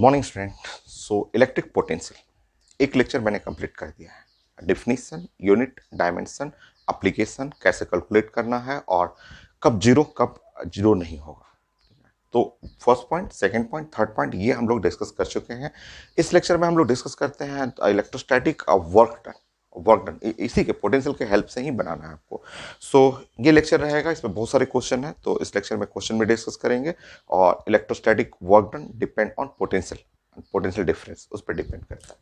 Morning student. Electric potential एक lecture मैंने complete कर दिया है। डिफिनीशन, यूनिट, डायमेंशन, एप्लीकेशन, कैसे कैलकुलेट करना है और कब जीरो नहीं होगा। तो first point, second point, third point ये हम लोग डिस्कस कर चुके हैं। इस लेक्चर में हम लोग डिस्कस करते हैं इलेक्ट्रोस्टैटिक वर्क डन इसी के पोटेंशियल के हेल्प से ही बनाना है आपको। ये लेक्चर रहेगा, इसमें बहुत सारे क्वेश्चन हैं, तो इस लेक्चर में क्वेश्चन भी डिस्कस करेंगे और electrostatic work done depend on potential difference उस पर डिपेंड करता है।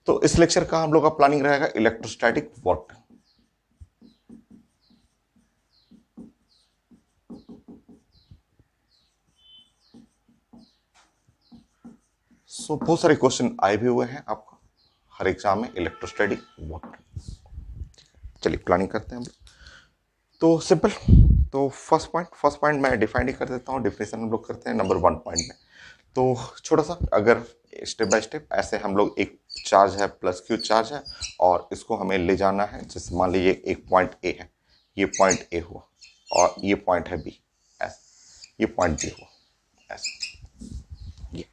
तो इस लेक्चर का हम लोग का प्लानिंग रहेगा इलेक्ट्रोस्टैटिक वर्क डन। बहुत सारे क्वेश्चन आए भी हुए हैं आपको हर एग्जाम में इलेक्ट्रोस्टैटिक वर्क डन। चलिए प्लानिंग करते हैं हम। तो सिंपल, तो फर्स्ट पॉइंट मैं डिफाइन ही कर देता हूँ। डिफिनेशन हम लोग करते हैं नंबर 1 पॉइंट में। तो छोटा सा अगर स्टेप बाय स्टेप ऐसे हम लोग, एक चार्ज है प्लस क्यू चार्ज है और इसको हमें ले जाना है। जैसे मान लीजिए एक पॉइंट ए है, ये पॉइंट ए हुआ और ये पॉइंट है बी, ऐसे ये पॉइंट बी हुआ, ऐसे ये,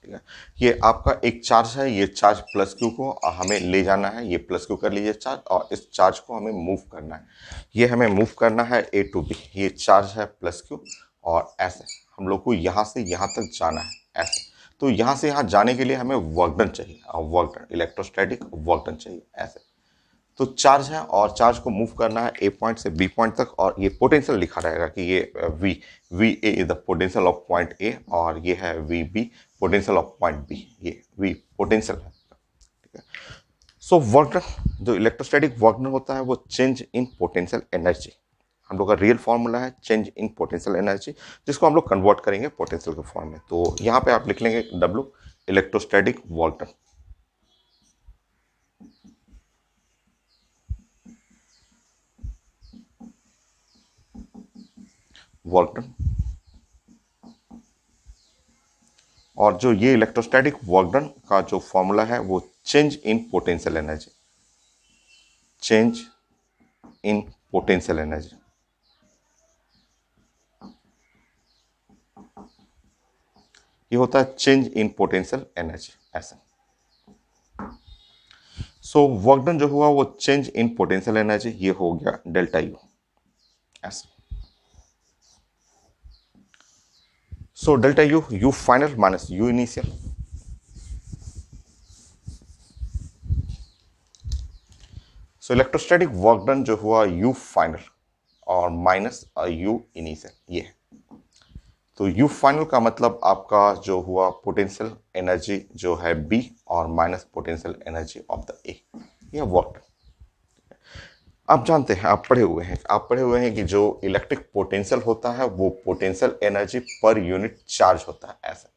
ठीक है। ये आपका एक चार्ज है, ये चार्ज प्लस क्यू को हमें ले जाना है। ये प्लस क्यू कर लीजिए चार्ज, और इस चार्ज को हमें मूव करना है। ये हमें मूव करना है ए टू बी। ये चार्ज है प्लस क्यू और ऐसे हम लोग को यहाँ से यहाँ तक जाना है, ऐसे। तो यहाँ से यहाँ जाने के लिए हमें वर्क डन चाहिए, और work done electrostatic work done चाहिए, ऐसे। तो चार्ज है और चार्ज को मूव करना है ए पॉइंट से बी पॉइंट तक, और ये पोटेंशियल लिखा रहेगा कि ये V A is the potential of point A, और ये है V B potential of point B. ये वी पोटेंशियल है, ठीक है। वर्क डन, जो इलेक्ट्रोस्टैटिक वर्क डन होता है वो चेंज इन पोटेंशियल एनर्जी। हम लोग का रियल फॉर्मूला है चेंज इन पोटेंशियल एनर्जी, जिसको हम लोग कन्वर्ट करेंगे पोटेंशियल के फॉर्म में। तो यहाँ पे आप लिख लेंगे W electrostatic work done. Work done, और जो ये इलेक्ट्रोस्टैटिक वर्क डन का जो फॉर्मूला है वो change in potential energy, change in potential energy. ये होता है चेंज इन पोटेंशियल एनर्जी, ऐसा। वर्क डन जो हुआ वो चेंज इन पोटेंशियल एनर्जी, ये हो गया डेल्टा यू, ऐसा। Delta U final minus you initial. Electrostatic work done जो हुआ यू फाइनल और माइनस यू इनिशियल, ये है। तो यू फाइनल का मतलब आपका जो हुआ पोटेंशियल एनर्जी जो है बी और minus potential energy of the ए, ये वर्क डन। आप जानते हैं, आप पढ़े हुए हैं कि जो इलेक्ट्रिक पोटेंशियल होता है वो potential energy per unit charge होता है, ऐसा।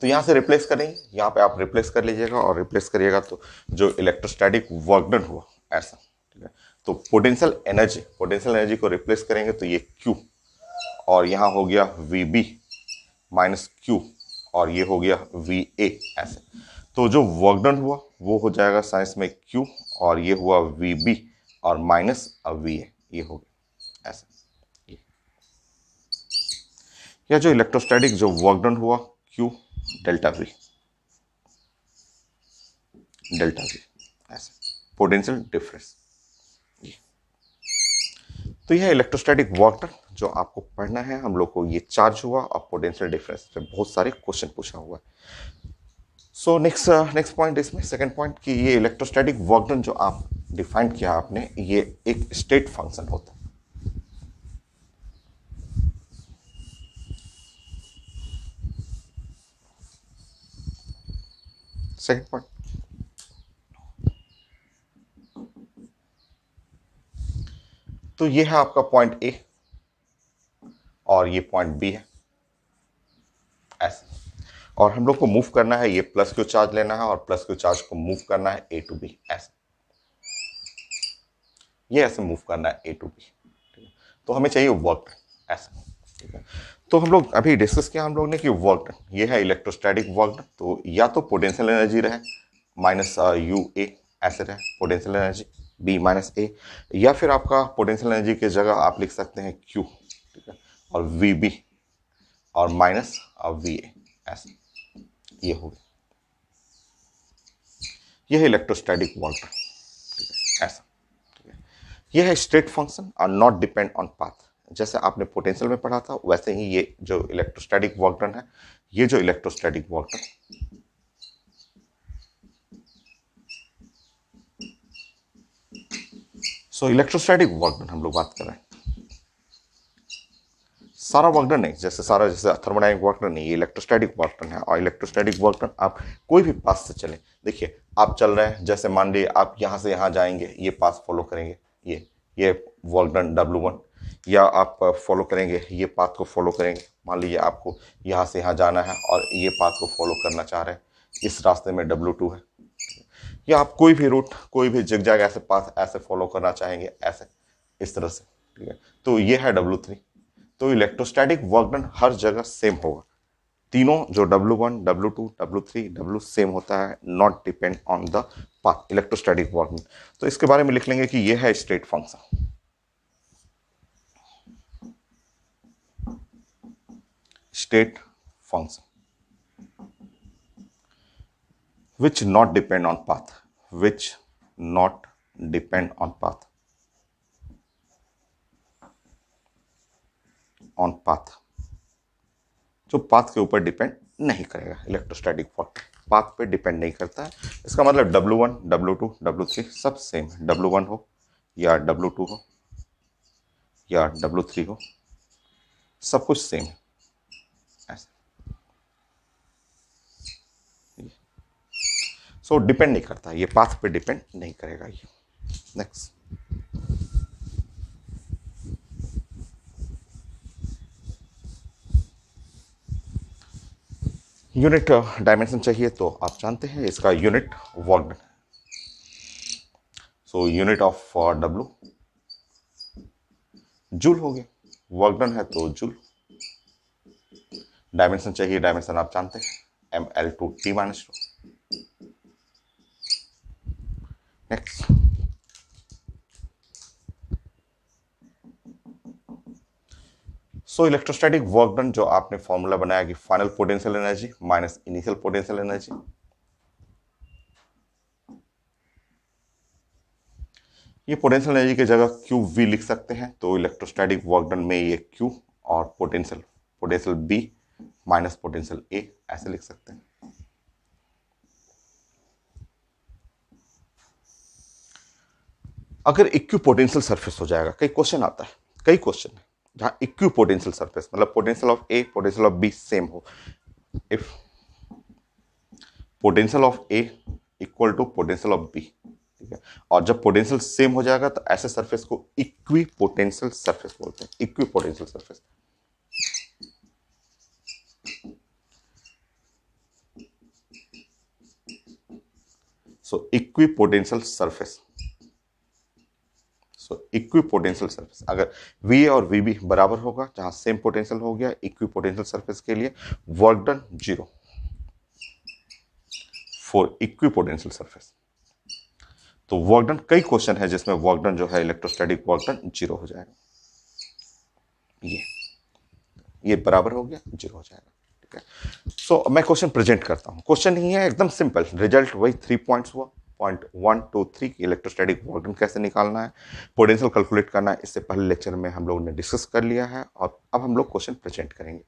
तो यहाँ से रिप्लेस करेंगे, यहाँ पे आप रिप्लेस कर लीजिएगा, और रिप्लेस करिएगा तो जो इलेक्ट्रोस्टैटिक वर्क डन हुआ, ऐसा, ठीक है। तो पोटेंशियल एनर्जी को रिप्लेस करेंगे तो ये Q, और यहाँ हो गया VB माइनस Q, और ये हो गया VA, ऐसे। तो जो वर्क डन हुआ वो हो जाएगा साइंस में Q, और ये हुआ VB और माइनस VA, ये हो गया, ऐसा। या जो इलेक्ट्रोस्टैटिक जो वर्क डन हुआ Q डेल्टा V, ऐसे पोटेंशियल डिफरेंस। तो यह इलेक्ट्रोस्टैटिक वर्क डन जो आपको पढ़ना है। हम लोग को ये चार्ज हुआ और पोटेंशियल डिफरेंस से बहुत सारे क्वेश्चन पूछा हुआ है। नेक्स्ट पॉइंट इसमें सेकंड पॉइंट कि ये इलेक्ट्रोस्टैटिक वर्क डन जो आप डिफाइन किया आपने, ये एक स्टेट फंक्शन होता है। सेकंड पॉइंट, तो ये है आपका पॉइंट ए और ये पॉइंट बी है, ऐसे। और हम लोग को मूव करना है, ये प्लस क्यू चार्ज लेना है और प्लस क्यू चार्ज को मूव करना है ए टू बी, ऐसे। ये ऐसे मूव करना है ए टू बी, ठीक है। तो हमें चाहिए वर्क डन, ऐसा, ठीक है। तो हम लोग अभी डिस्कस किया हम लोग ने कि वर्क डन ये है इलेक्ट्रोस्टैटिक वर्क डन। तो या तो पोटेंशियल एनर्जी रहे माइनस यू ए, ऐसे रहे पोटेंशियल एनर्जी बी माइनस ए, या फिर आपका पोटेंशियल एनर्जी की जगह आप लिख सकते हैं क्यू, ठीक है, और वी बी और माइनस वी ए, ऐसे। ये हो गया, यह है इलेक्ट्रोस्टैटिक वर्क डन, ऐसा। यह है स्टेट फंक्शन और नॉट डिपेंड ऑन पाथ। जैसे आपने पोटेंशियल में पढ़ा था वैसे ही ये जो इलेक्ट्रोस्टैटिक वर्क डन है, ये जो इलेक्ट्रोस्टैटिक वर्क डन, सो इलेक्ट्रोस्टैटिक वर्क डन हम लोग बात कर रहे हैं, सारा वर्क डन नहीं, जैसे थर्मोडायनेमिक वर्क डन नहीं, ये इलेक्ट्रोस्टैटिक वर्क डन है। और इलेक्ट्रोस्टैटिक वर्क डन आप कोई भी पाथ से चले, देखिए आप चल रहे हैं, जैसे मान लीजिए आप यहाँ से यहाँ जाएंगे, ये पाथ फॉलो करेंगे, ये वर्क डन W1, या आप फॉलो करेंगे ये पाथ को फॉलो करेंगे, मान लीजिए आपको यहाँ से यहाँ जाना है और ये पाथ को फॉलो करना चाह रहे हैं, इस रास्ते में W2 है, या आप कोई भी रूट, कोई भी जिगजैग ऐसे पाथ ऐसे फॉलो करना चाहेंगे, ऐसे इस तरह से, ठीक है। तो ये है W3। तो इलेक्ट्रोस्टैटिक वर्क डन हर जगह सेम होगा, तीनों जो W1, W2, W3, W same होता है, not depend on the path, electrostatic work done. तो इसके बारे में लिख लेंगे कि ये है state function, state function which not depend on path, which not depend on path, on path, जो पाथ के ऊपर डिपेंड नहीं करेगा। इलेक्ट्रोस्टैटिक वर्क पाथ पे डिपेंड नहीं करता है। इसका मतलब W1, W2, W3 सब सेम है, W1 हो या W2 हो या W3 हो, सब कुछ सेम है, ऐसा। सो डिपेंड नहीं करता, ये पाथ पे डिपेंड नहीं करेगा ये। नेक्स्ट, यूनिट डायमेंशन चाहिए तो आप जानते हैं इसका unit work done, so unit of W joule हो गया, वर्क डन है तो जूल। डायमेंशन चाहिए, डायमेंशन आप जानते हैं mL/T-2। नेक्स्ट, सो इलेक्ट्रोस्टैटिक वर्क डन जो आपने फॉर्मूला बनाया कि final potential energy minus initial potential energy, ये पोटेंशियल एनर्जी की जगह क्यू वी लिख सकते हैं, तो इलेक्ट्रोस्टैटिक वर्क डन में ये क्यू और पोटेंशियल बी माइनस पोटेंशियल ए ऐसे लिख सकते हैं। अगर इक्वी पोटेंशियल सरफेस हो जाएगा, कई क्वेश्चन आता है, कई क्वेश्चन है जहां इक्वी पोटेंशियल सरफेस मतलब potential of A potential of B same हो, if potential of A equal to potential of B, ठीक है। और जब पोटेंशियल सेम हो जाएगा तो ऐसे सरफेस को इक्वी पोटेंशियल सरफेस बोलते हैं, इक्वी पोटेंशियल सरफेस। सो इक्वी पोटेंशियल सरफेस, सो इक्वी पोटेंशियल सरफेस अगर वी और वी बी बराबर होगा, जहां सेम पोटेंशियल हो गया, इक्वी पोटेंशियल सरफेस के लिए work done 0 for equi potential surface. तो वर्क डन, कई क्वेश्चन है जिसमें वर्क डन जो है इलेक्ट्रोस्टैटिक वर्क डन 0 हो जाएगा, ये बराबर हो गया 0 हो जाएगा, ठीक है। सो मैं क्वेश्चन प्रेजेंट करता हूं, क्वेश्चन नहीं है, एकदम सिंपल, रिजल्ट वही 3 पॉइंट्स हुआ, पॉइंट 1 2 3 इलेक्ट्रोस्टैटिक वर्क डन कैसे निकालना है, पोटेंशियल कैलकुलेट करना है, इससे पहले लेक्चर में हम लोगों ने डिस्कस कर लिया है, और अब हम लोग क्वेश्चन प्रेजेंट करेंगे।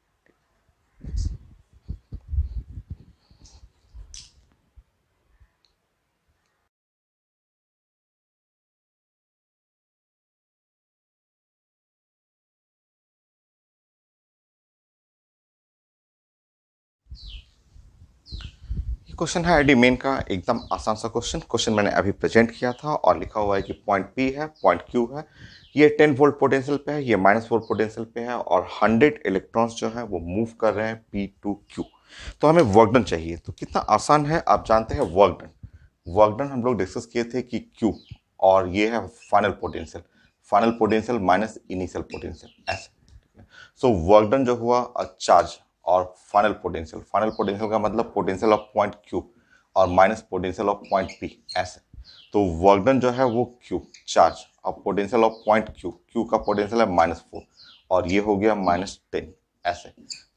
क्वेश्चन है आईडी मेन का, एकदम आसान सा क्वेश्चन मैंने अभी प्रेजेंट किया था, और लिखा हुआ है कि पॉइंट पी है, पॉइंट क्यू है, ये 10 वोल्ट पोटेंशियल पे है, ये -4 पोटेंशियल पे है, और 100 इलेक्ट्रॉन्स जो है वो मूव कर रहे हैं पी टू क्यू। तो हमें वर्क डन चाहिए, तो कितना आसान है आप जानते हैं। वर्क डन हम लोग डिस्कस किए थे कि क्यू, और ये है final potential minus initial potential, ऐसे। सो वर्क डन जो हुआ चार्ज और फाइनल पोटेंशियल का मतलब पोटेंशियल ऑफ पॉइंट क्यू और minus potential of point P, ऐसे। तो वर्क डन जो है वो क्यू चार्ज और पोटेंशियल ऑफ पॉइंट क्यू का पोटेंशियल है -4 और ये हो गया -10, ऐसे।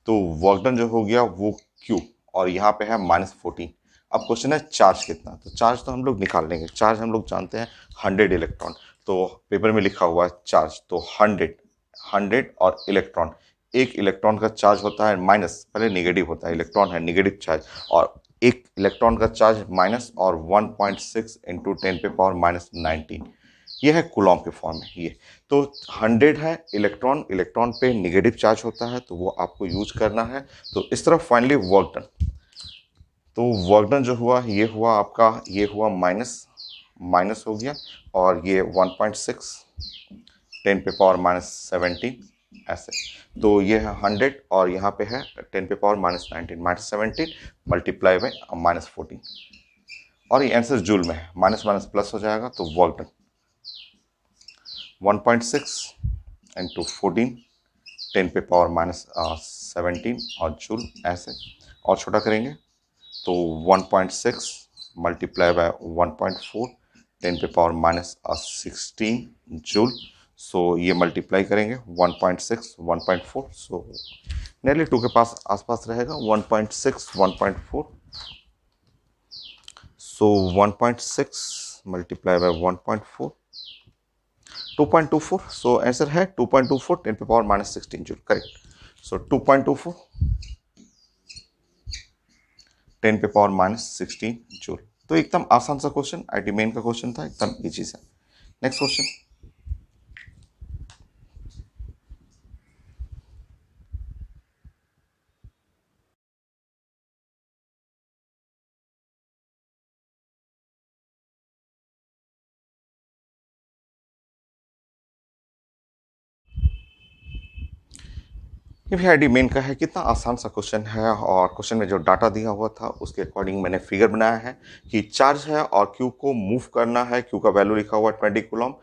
तो वर्क डन जो हो गया वो क्यू और यहाँ पे है -14। अब क्वेश्चन है चार्ज कितना, तो चार्ज तो हम लोग निकाल लेंगे। चार्ज हम लोग जानते हैं 100 इलेक्ट्रॉन, तो पेपर में लिखा हुआ है चार्ज, तो 100 और इलेक्ट्रॉन, एक इलेक्ट्रॉन का चार्ज होता है माइनस, पहले नेगेटिव होता है, इलेक्ट्रॉन है नेगेटिव चार्ज, और एक इलेक्ट्रॉन का चार्ज माइनस और 1.6 इंटू 10⁻⁻19, ये है कूलॉम के फॉर्म में ये। तो 100 है इलेक्ट्रॉन, इलेक्ट्रॉन पे नेगेटिव चार्ज होता है, तो वो आपको यूज करना है। तो इस तरफ फाइनली वर्क डन, तो वर्क डन जो हुआ ये हुआ आपका, ये हुआ माइनस हो गया, और ये 1.6 10⁻⁻17 ऐसे, तो ये है 100 और यहाँ पे है 10⁻⁻19 -17 मल्टीप्लाई बाय -14, और ये आंसर जूल में है, माइनस माइनस प्लस हो जाएगा, तो वर्क डन 1.6 इंटू 14 10⁻⁻17 और जूल ऐसे, और छोटा करेंगे तो 1.6 मल्टीप्लाई बाय 1.4 10⁻⁻16 जूल। सो ये मल्टीप्लाई करेंगे 1.6 1.4, सो नियरली 2 के पास आसपास रहेगा, 1.6 1.4, सो 1.6 मल्टीप्लाई बाय 1.4 2.24, सो आंसर है 2.24 10⁻⁻16 जूल, करेक्ट। सो 2.24 10⁻⁻16 जूल। तो एकदम आसान सा क्वेश्चन, आईटी मेन का क्वेश्चन था, एकदम इजी सा। नेक्स्ट क्वेश्चन, ये भी आईडी मेन का है। कितना आसान सा क्वेश्चन है, और क्वेश्चन में जो डाटा दिया हुआ था उसके अकॉर्डिंग मैंने फिगर बनाया है कि चार्ज है और क्यू को मूव करना है। क्यू का वैल्यू लिखा हुआ है 20 कूलम,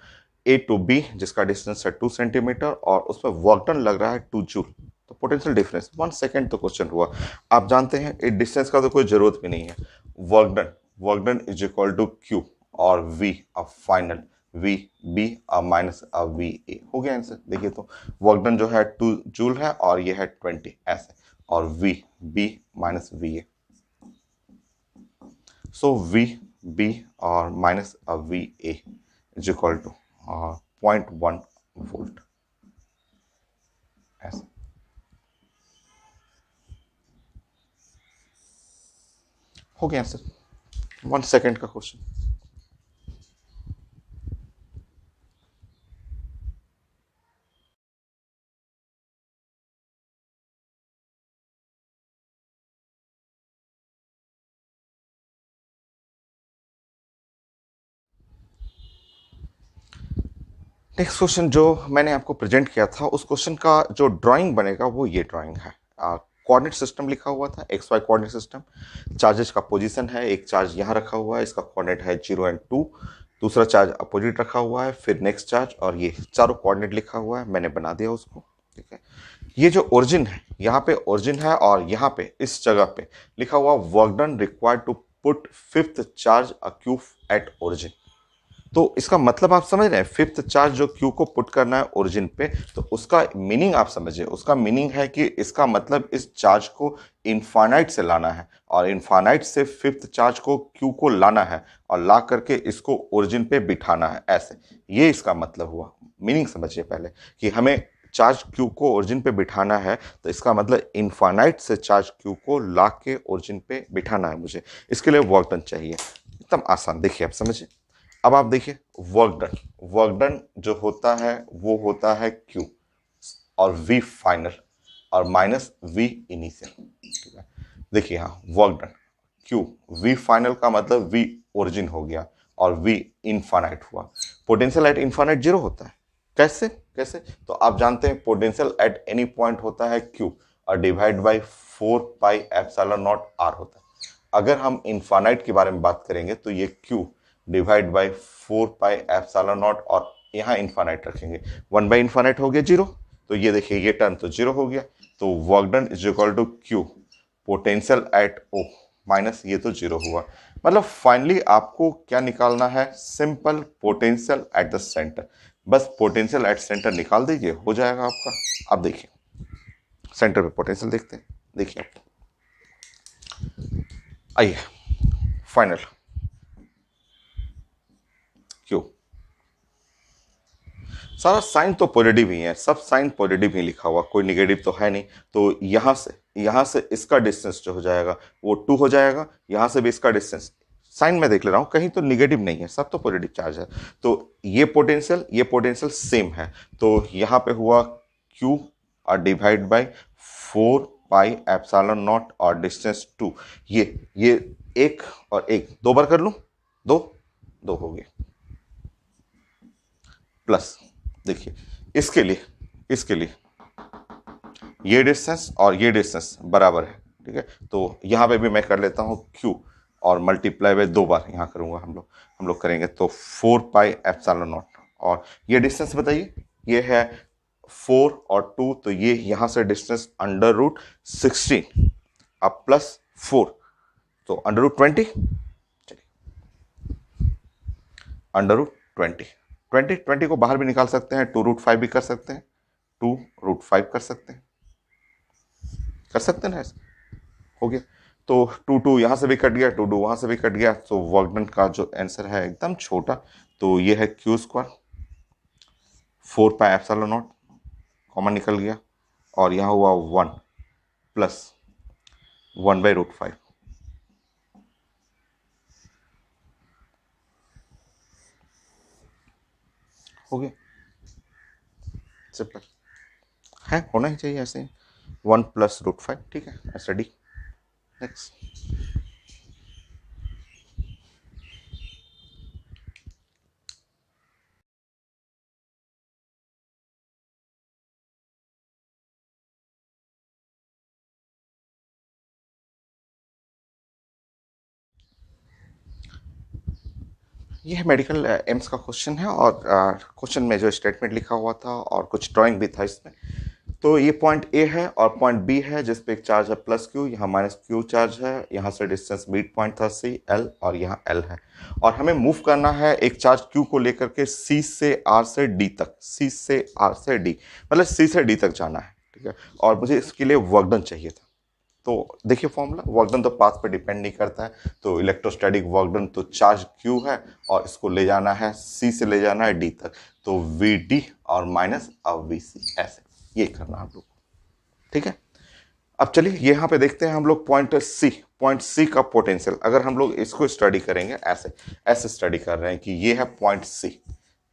ए टू बी जिसका डिस्टेंस है 2 सेंटीमीटर, और उसमें वर्क डन लग रहा है 2 जूल। तो पोटेंशियल डिफरेंस 1 सेकेंड तो क्वेश्चन हुआ। आप जानते हैं इस डिस्टेंस का तो कोई जरूरत भी नहीं है। Work done is equal to Q और वी अब final V B minus V A, हो गया आंसर। देखिए तो वर्क डन जो है 2 जूल है और ये है 20 ऐसे, और V B minus V A, so V B और minus V A is equal to 0.1 volt ऐसे। हो गया आंसर, 1 सेकेंड का क्वेश्चन। नेक्स्ट क्वेश्चन जो मैंने आपको प्रेजेंट किया था, उस क्वेश्चन का जो ड्राइंग बनेगा वो ये ड्राइंग है। कोऑर्डिनेट सिस्टम लिखा हुआ था, X Y coordinate system, charges का पोजीशन है, एक चार्ज यहाँ रखा हुआ है, इसका कोऑर्डिनेट है 0 एंड 2, दूसरा चार्ज अपोजिट रखा हुआ है, फिर नेक्स्ट चार्ज, और ये चारों कोऑर्डिनेट लिखा हुआ है, मैंने बना दिया उसको। ठीक है, ये जो ओरिजिन है, यहाँ पे ओरिजिन है, और यहाँ पे इस जगह पे लिखा हुआ work done required to put 5th charge a Q at origin. तो इसका मतलब आप समझ रहे हैं, 5th चार्ज जो क्यू को पुट करना है ओरिजिन पे, तो उसका मीनिंग आप समझिए। उसका मीनिंग है कि इसका मतलब इस चार्ज को इनफाइनाइट से लाना है, और इनफाइनाइट से 5th चार्ज को क्यू को लाना है, और ला करके इसको ओरिजिन पे बिठाना है ऐसे। ये इसका मतलब हुआ, मीनिंग समझिए पहले कि हमें चार्ज क्यू को ओरिजिन पे बिठाना है, तो इसका मतलब इनफाइनाइट से चार्ज क्यू को ला के ओरिजिन पे बिठाना है मुझे। इसके लिए वर्क डन चाहिए, एकदम आसान। देखिए आप समझिए, अब आप देखिए वर्क डन जो होता है वो होता है क्यू और वी फाइनल और माइनस वी इनिशियल। ठीक है, देखिए यहाँ work done Q, V final का मतलब वी ओरिजिन हो गया, और वी इनफाइनाइट हुआ। पोटेंशियल एट इनफाइनाइट जीरो होता है, कैसे कैसे, तो आप जानते हैं पोटेंशियल एट एनी पॉइंट होता है क्यू, और डिवाइड बाई 4πε0 r होता है। अगर हम इनफाइनाइट के बारे में बात करेंगे तो ये क्यू डिवाइड बाई 4πε0, और यहाँ इनफाइनाइट रखेंगे, 1 बाई इनफाइनाइट हो गया 0, तो ये देखिए ये टर्म तो 0 हो गया। तो work done is equal to Q potential at O minus ये तो 0 हुआ। मतलब फाइनली आपको क्या निकालना है, simple potential at the centre. बस पोटेंशियल एट सेंटर निकाल दीजिए, हो जाएगा आपका। अब देखिए सेंटर पे पोटेंशियल देखते हैं। देखिए आइए फाइनल क्यू, सारा साइन तो पॉजिटिव ही है, सब साइन पॉजिटिव ही लिखा हुआ, कोई निगेटिव तो है नहीं। तो यहां से इसका डिस्टेंस जो हो जाएगा वो 2 हो जाएगा, यहां से भी इसका डिस्टेंस, साइन में देख ले रहा हूं कहीं तो निगेटिव नहीं है, सब तो पॉजिटिव चार्ज है। तो ये पोटेंशियल सेम है, तो यहां पे हुआ Q और divide by 4 pi epsilon not और डिस्टेंस 2। ये एक और एक दो बार कर लूं, दो दो हो गए, प्लस देखिए इसके लिए ये डिस्टेंस और ये डिस्टेंस बराबर है, ठीक है। तो यहां पे भी मैं कर लेता हूं Q और मल्टीप्लाई बाय 2 बार यहां करूंगा, हम लोग करेंगे तो 4 पाई एप्सिलॉन नॉट, और ये डिस्टेंस बताइए, ये है 4 और 2, तो ये यहां से डिस्टेंस अंडर रूट 16 अब प्लस 4 तो अंडर रूट 20, चलिए अंडर रूट 20 को बाहर भी निकाल सकते हैं, 2√5 भी कर सकते हैं, 2√5 कर सकते हैं ना ऐसे, हो गया। तो 2 यहां से भी कट गया, 2 वहां से भी कट गया, तो वर्क डन का जो आंसर है एकदम छोटा, तो ये है Q², 4 pi epsilon not common निकल गया, और यहां हुआ 1 प्लस 1/√5, हो गया, सिंपल है, होना ही चाहिए ऐसे, 1 प्लस √5, ठीक है, ऐसा डी। नेक्स्ट, ये है मेडिकल एम्स का क्वेश्चन है, और क्वेश्चन में जो स्टेटमेंट लिखा हुआ था और कुछ ड्राइंग भी था इसमें। तो ये पॉइंट ए है और पॉइंट बी है, जिस पे एक चार्ज है प्लस Q, यहाँ माइनस Q चार्ज है, यहाँ से डिस्टेंस मिड पॉइंट था C L, और यहाँ L है, और हमें मूव करना है एक चार्ज Q को लेकर के C से R से D तक, C से R से D, मतलब C से D तक जाना है, ठीक है। और मुझे इसके लिए वर्क डन चाहिए था। तो देखिए फॉर्मूला, वर्क डन तो पाथ पे डिपेंड नहीं करता है, तो इलेक्ट्रोस्टैटिक वर्क डन तो चार्ज Q है और इसको ले जाना है C से ले जाना है D तक, तो VD और माइनस अब VC, ऐसे ये करना आप लोग, ठीक है। अब चलिए यहाँ पे देखते हैं हम लोग पॉइंट सी का पोटेंशियल, अगर हम लोग इसको स्टडी करेंगे, ऐसे ऐसे स्टडी कर रहे हैं कि ये है पॉइंट सी,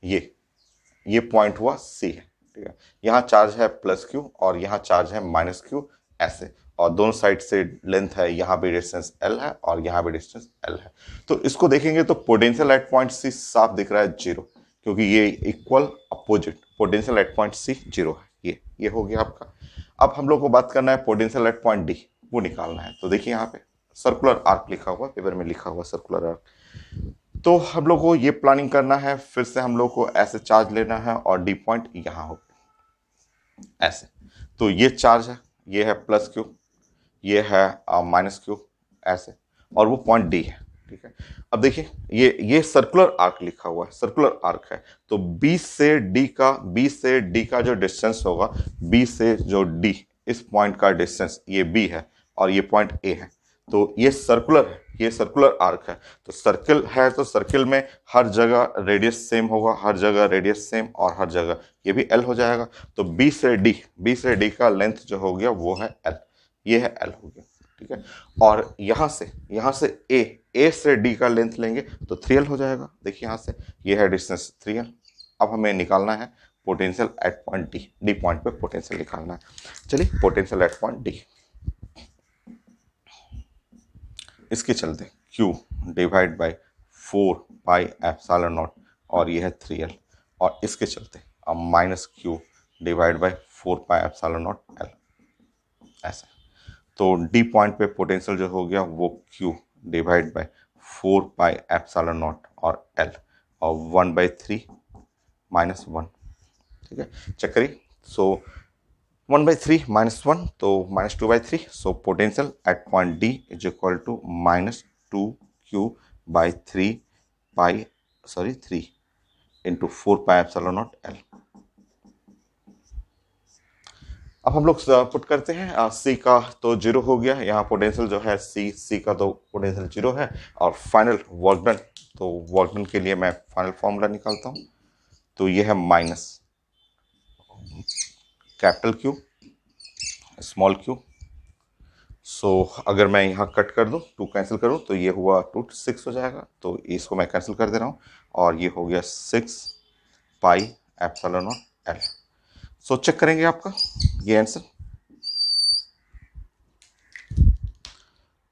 ये पॉइंट हुआ सी है, ठीक है। यहाँ चार्ज है प्लस Q और यहाँ चार्ज है माइनस Q, ऐसे, और दोनों साइड से लेंथ है, यहाँ भी डिस्टेंस L है और यहाँ भी डिस्टेंस L है। तो इसको देखेंगे तो पोटेंशियल एट पॉइंट सी साफ दिख रहा है 0, क्योंकि ये equal opposite, potential at point C 0 है, ये हो गया आपका। अब हम लोग को बात करना है पोटेंशियल एट पॉइंट डी, वो निकालना है। तो देखिए यहाँ पे सर्कुलर आर्क लिखा हुआ, पेपर में लिखा हुआ सर्कुलर आर्क, तो हम लोग को ये प्लानिंग करना है, फिर से हम लोग को ऐसे चार्ज लेना है और डी पॉइंट यहाँ हो ऐसे। तो ये चार्ज है, ये है प्लस Q, ये है माइनस Q, ऐसे, और वो पॉइंट डी है, ठीक है। अब देखिए ये सर्कुलर आर्क लिखा हुआ है, सर्कुलर आर्क है, तो B से D का जो डिस्टेंस होगा, B से जो D इस पॉइंट का डिस्टेंस, ये B है और ये पॉइंट A है, तो ये सर्कुलर है, ये सर्कुलर आर्क है। तो सर्किल है, तो सर्किल में हर जगह रेडियस सेम होगा, हर जगह रेडियस सेम, और हर जगह ये भी L हो जाएगा। तो B से D का लेंथ जो हो गया वो है L, ये है L हो गया, ठीक है। और यहाँ से A से D का लेंथ लेंगे तो 3L हो जाएगा, देखिए यहाँ से ये है डिस्टेंस 3L। अब हमें निकालना है potential at point D point पे पोटेंशियल निकालना है। चलिए पोटेंशियल एट पॉइंट डी, इसके चलते Q divide by 4 pi epsilon not, और ये है 3L, और इसके चलते अब minus Q divide by 4 pi epsilon naught L, ऐसा। तो डी पॉइंट पे पोटेंशियल जो हो गया वो Q divide by 4 pi epsilon not और L, और 1/3 माइनस 1, ठीक है, चेक करिए। सो 1/3 माइनस 1, तो -2/3, so potential at point D is equal to -2Q/3 pi, 3 into 4 pi epsilon naught L। अब हम लोग पुट करते हैं सी का तो जीरो हो गया, यहाँ पोटेंशियल जो है सी का तो पोटेंशियल जीरो है, और फाइनल वर्क डन, तो वर्क डन के लिए मैं फाइनल फॉर्मूला निकालता हूँ। तो ये है minus capital Q small Q. So अगर मैं यहाँ कट कर दूँ, टू कैंसिल करूँ, तो ये हुआ 2 6 हो जाएगा, तो इसको मैं कैंसिल कर दे रहा हूँ, और ये हो गया 6 pi epsilon naught L. So check करेंगे आपका ये आंसर।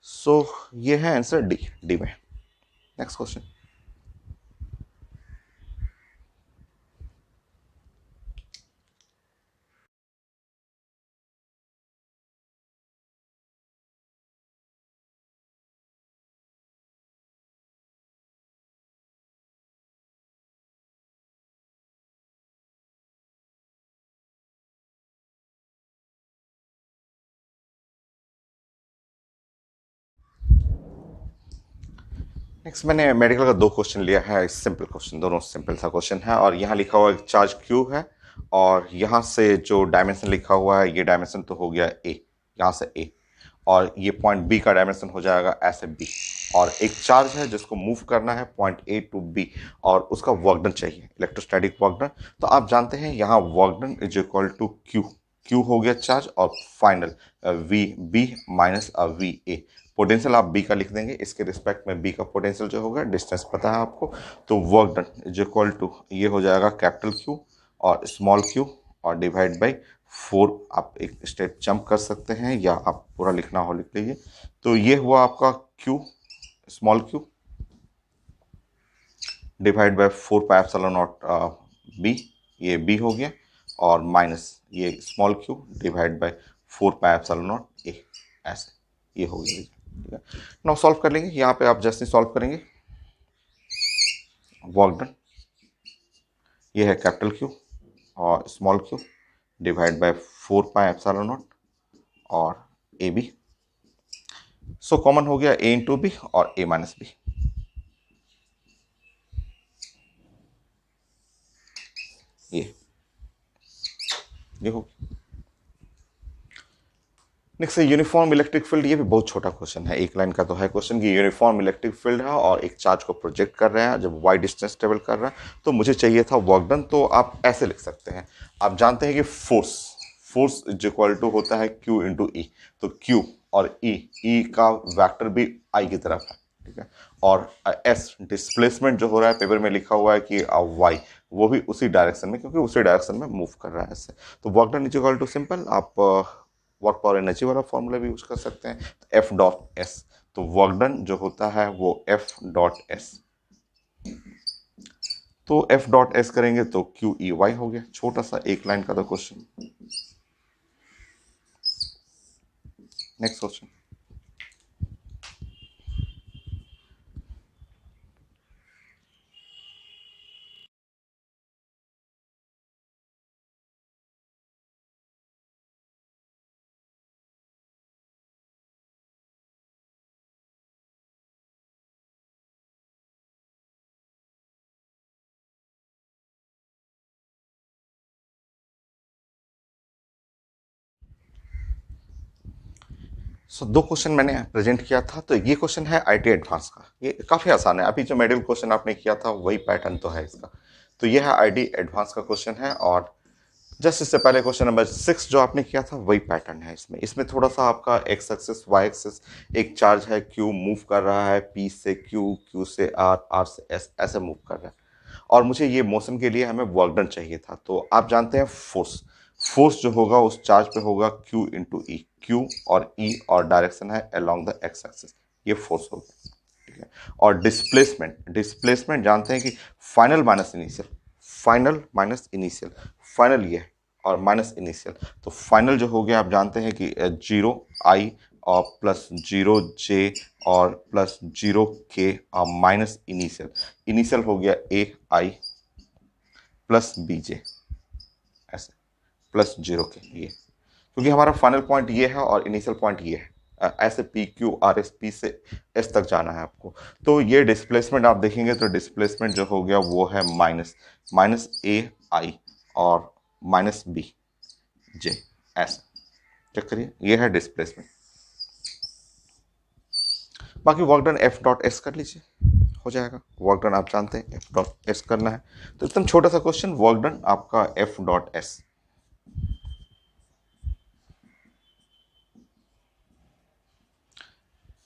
सो ये है आंसर डी में। Next question. नेक्स्ट मैंने मेडिकल का 2 क्वेश्चन लिया है, सिंपल क्वेश्चन, दोनों सिंपल सा क्वेश्चन है, और यहाँ लिखा हुआ एक चार्ज क्यू है, और यहाँ से जो डायमेंशन लिखा हुआ है, ये डायमेंशन तो हो गया ए, यहाँ से ए, और ये पॉइंट बी का डायमेंशन हो जाएगा ऐसे बी, और एक चार्ज है जिसको मूव करना है पॉइंट ए टू बी, और उसका वर्क डन चाहिए, इलेक्ट्रोस्टैटिक वर्क डन। तो आप जानते हैं यहाँ work done is equal to Q, Q हो गया चार्ज, और final V B minus V A. Potential आप बी का लिख देंगे, इसके रिस्पेक्ट में बी का पोटेंशियल जो होगा, डिस्टेंस पता है आपको, तो work done is equal to ये हो जाएगा कैपिटल क्यू और स्मॉल क्यू, और डिवाइड बाई 4। आप एक स्टेप जंप कर सकते हैं, या आप पूरा लिखना हो लिख लीजिए। तो ये हुआ आपका Q small Q divide by 4 pi epsilon not be, ये बी हो गया, और माइनस ये small Q divide by 4 pi epsilon not a, ऐसे ये हो गया। ठीक है, नाउ सॉल्व कर लेंगे। यहाँ पे आप जैसे सॉल्व करेंगे, वर्क डन ये है कैपिटल क्यू और small Q divide by 4 pi epsilon not और ए बी। सो कॉमन हो गया ए इंटू बी और ए माइनस बी, ये हो। नेक्स्ट है यूनिफॉर्म इलेक्ट्रिक फील्ड। ये भी बहुत छोटा क्वेश्चन है, एक लाइन का तो है क्वेश्चन कि यूनिफॉर्म इलेक्ट्रिक फील्ड है और एक चार्ज को प्रोजेक्ट कर रहे हैं जब वाई डिस्टेंस ट्रेवल कर रहा है, तो मुझे चाहिए था वर्क डन। तो आप ऐसे लिख सकते हैं, आप जानते हैं कि फोर्स इज इक्वल टू होता है क्यू इंटू ई, तो क्यू और ई का वेक्टर भी आई की तरफ है, ठीक है, और एस डिस्प्लेसमेंट जो हो रहा है, पेपर में लिखा हुआ है कि वाई, वो भी उसी डायरेक्शन में, क्योंकि उसी डायरेक्शन में मूव कर रहा है ऐसे। तो work done is equal to simple, आप वर्क पावर एनर्जी वाला फॉर्मूला भी यूज कर सकते हैं, तो एफ डॉट एस, तो वर्क डन जो होता है वो एफ डॉट एस, तो एफ डॉट एस करेंगे तो क्यू ई वाई हो गया। छोटा सा एक लाइन का था question. Next question. So 2 question मैंने प्रेजेंट किया था, तो ये क्वेश्चन है आईटी एडवांस का, ये काफी आसान है, अभी जो मेडल क्वेश्चन आपने किया था वही पैटर्न तो है इसका। तो ये है आईटी एडवांस का क्वेश्चन है, और जस्ट इससे पहले क्वेश्चन नंबर 6 जो आपने किया था वही पैटर्न है इसमें। इसमें थोड़ा सा आपका एक्स एक्सिस वाई एक्सिस, एक चार्ज है क्यू मूव कर रहा है पी से क्यू, क्यू से आर, आर से एस, ऐसे मूव कर रहा है, और मुझे ये मोशन के लिए हमें वर्क डन चाहिए था। तो आप जानते हैं फोर्स जो होगा उस चार्ज पे होगा क्यू इंटू ई, क्यू और ई और डायरेक्शन है अलोंग द एक्स एक्सिस, ये फोर्स हो गया, ठीक है। और डिस्प्लेसमेंट जानते हैं कि final minus initial, final minus initial, final ये है और माइनस इनिशियल, तो फाइनल जो हो गया आप जानते हैं कि 0 आई और प्लस 0 जे और प्लस 0 के माइनस इनिशियल, इनिशियल हो गया ए आई प्लस बी जे, ऐसे प्लस 0 के, ये क्योंकि हमारा फाइनल पॉइंट ये है और इनिशियल पॉइंट ये है, ऐसे P Q R S, P से एस तक जाना है आपको। तो ये डिस्प्लेसमेंट आप देखेंगे तो डिस्प्लेसमेंट जो हो गया वो है माइनस ए आई और माइनस बी जे, ऐसे। चेक करिए, ये है डिस्प्लेसमेंट। बाकी work done F dot S कर लीजिए, हो जाएगा। वर्क डन आप जानते हैं एफ डॉट एस करना है, तो एकदम छोटा सा क्वेश्चन, वर्क डन आपका F dot S.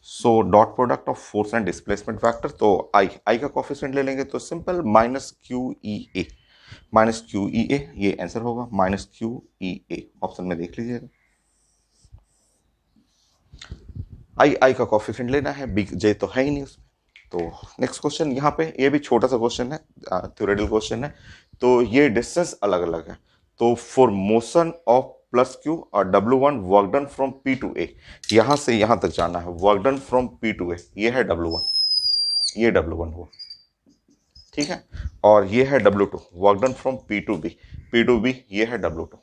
So dot product of force and displacement factor, तो आई आई का कोफिशिएंट ले लेंगे तो सिंपल माइनस क्यू ई ए, माइनस क्यू ई ए, ये आंसर होगा माइनस क्यू ई ए, ऑप्शन में देख लीजिएगा। आई का कोफिशिएंट लेना है, बी जे तो है ही नहीं उसमें। तो नेक्स्ट क्वेश्चन यहाँ पे, ये भी छोटा सा क्वेश्चन है, थ्योरेटिकल क्वेश्चन है। तो ये डिस्टेंस अलग अलग है, तो for motion of plus Q और W1 work done from P to A, यहाँ से यहाँ तक जाना है, work done from P to A, ये है W1, ये W1 हुआ, ठीक है। और ये है W2 work done from P to B, ये है W2।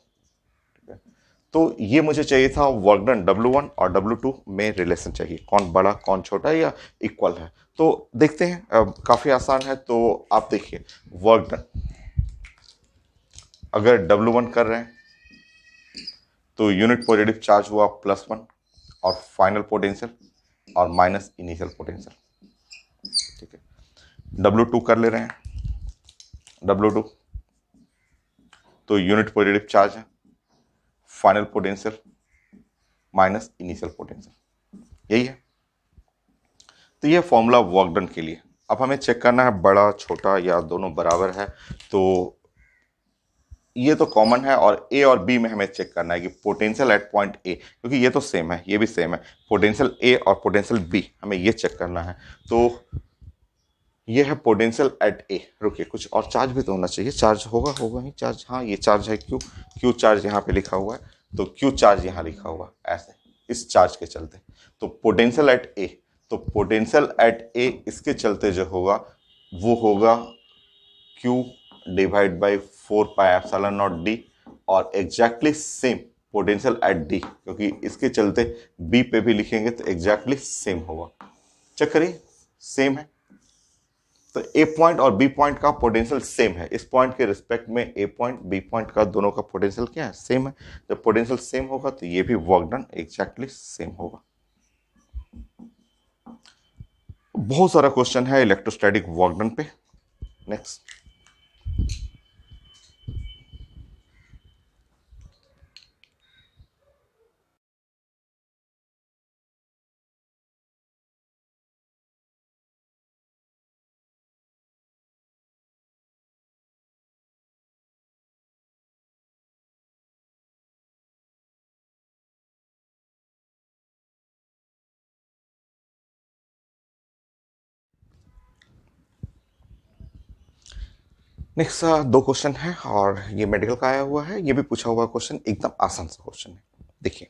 तो ये मुझे चाहिए था वर्क डन W1 और W2 में रिलेशन चाहिए, कौन बड़ा कौन छोटा या इक्वल है। तो देखते हैं, काफ़ी आसान है। तो आप देखिए, वर्क डन अगर W1 कर रहे हैं तो यूनिट पॉजिटिव चार्ज हुआ +1 और फाइनल पोटेंशियल और माइनस इनिशियल पोटेंशियल, ठीक है। W2 कर ले रहे हैं, W2 तो यूनिट पॉजिटिव चार्ज है, final potential minus initial potential, यही है। तो ये फॉर्मूला वर्क डन के लिए। अब हमें चेक करना है बड़ा छोटा या दोनों बराबर है, तो ये तो कॉमन है, और ए और बी में हमें चेक करना है कि पोटेंशियल एट पॉइंट ए, क्योंकि ये तो सेम है, ये भी सेम है, पोटेंशियल ए और पोटेंशियल बी हमें ये चेक करना है। तो ये है पोटेंशियल एट ए, रुकिए कुछ और चार्ज भी तो होना चाहिए, चार्ज होगा ही चार्ज, हाँ ये चार्ज है क्यू, क्यू चार्ज यहाँ पे लिखा हुआ है, तो क्यू चार्ज यहाँ लिखा हुआ ऐसे, इस चार्ज के चलते। तो पोटेंशियल एट ए, तो पोटेंशियल एट ए इसके चलते जो होगा वो होगा Q डिवाइड बाई 4πε0d, और exactly same potential at D, क्योंकि इसके चलते B पे भी लिखेंगे तो एग्जैक्टली सेम होगा। चेक करिए, सेम है। तो ए पॉइंट और बी पॉइंट का पोटेंशियल सेम है, इस पॉइंट के रिस्पेक्ट में ए पॉइंट बी पॉइंट का दोनों का पोटेंशियल क्या है, सेम है। जब पोटेंशियल सेम होगा तो ये भी वर्क डन एग्जैक्टली सेम होगा। बहुत सारा क्वेश्चन है इलेक्ट्रोस्टैटिक वर्क डन पे। नेक्स्ट, नेक्स्ट दो क्वेश्चन है और ये मेडिकल का आया हुआ है, ये भी पूछा हुआ क्वेश्चन, एकदम आसान सा क्वेश्चन है। देखिए,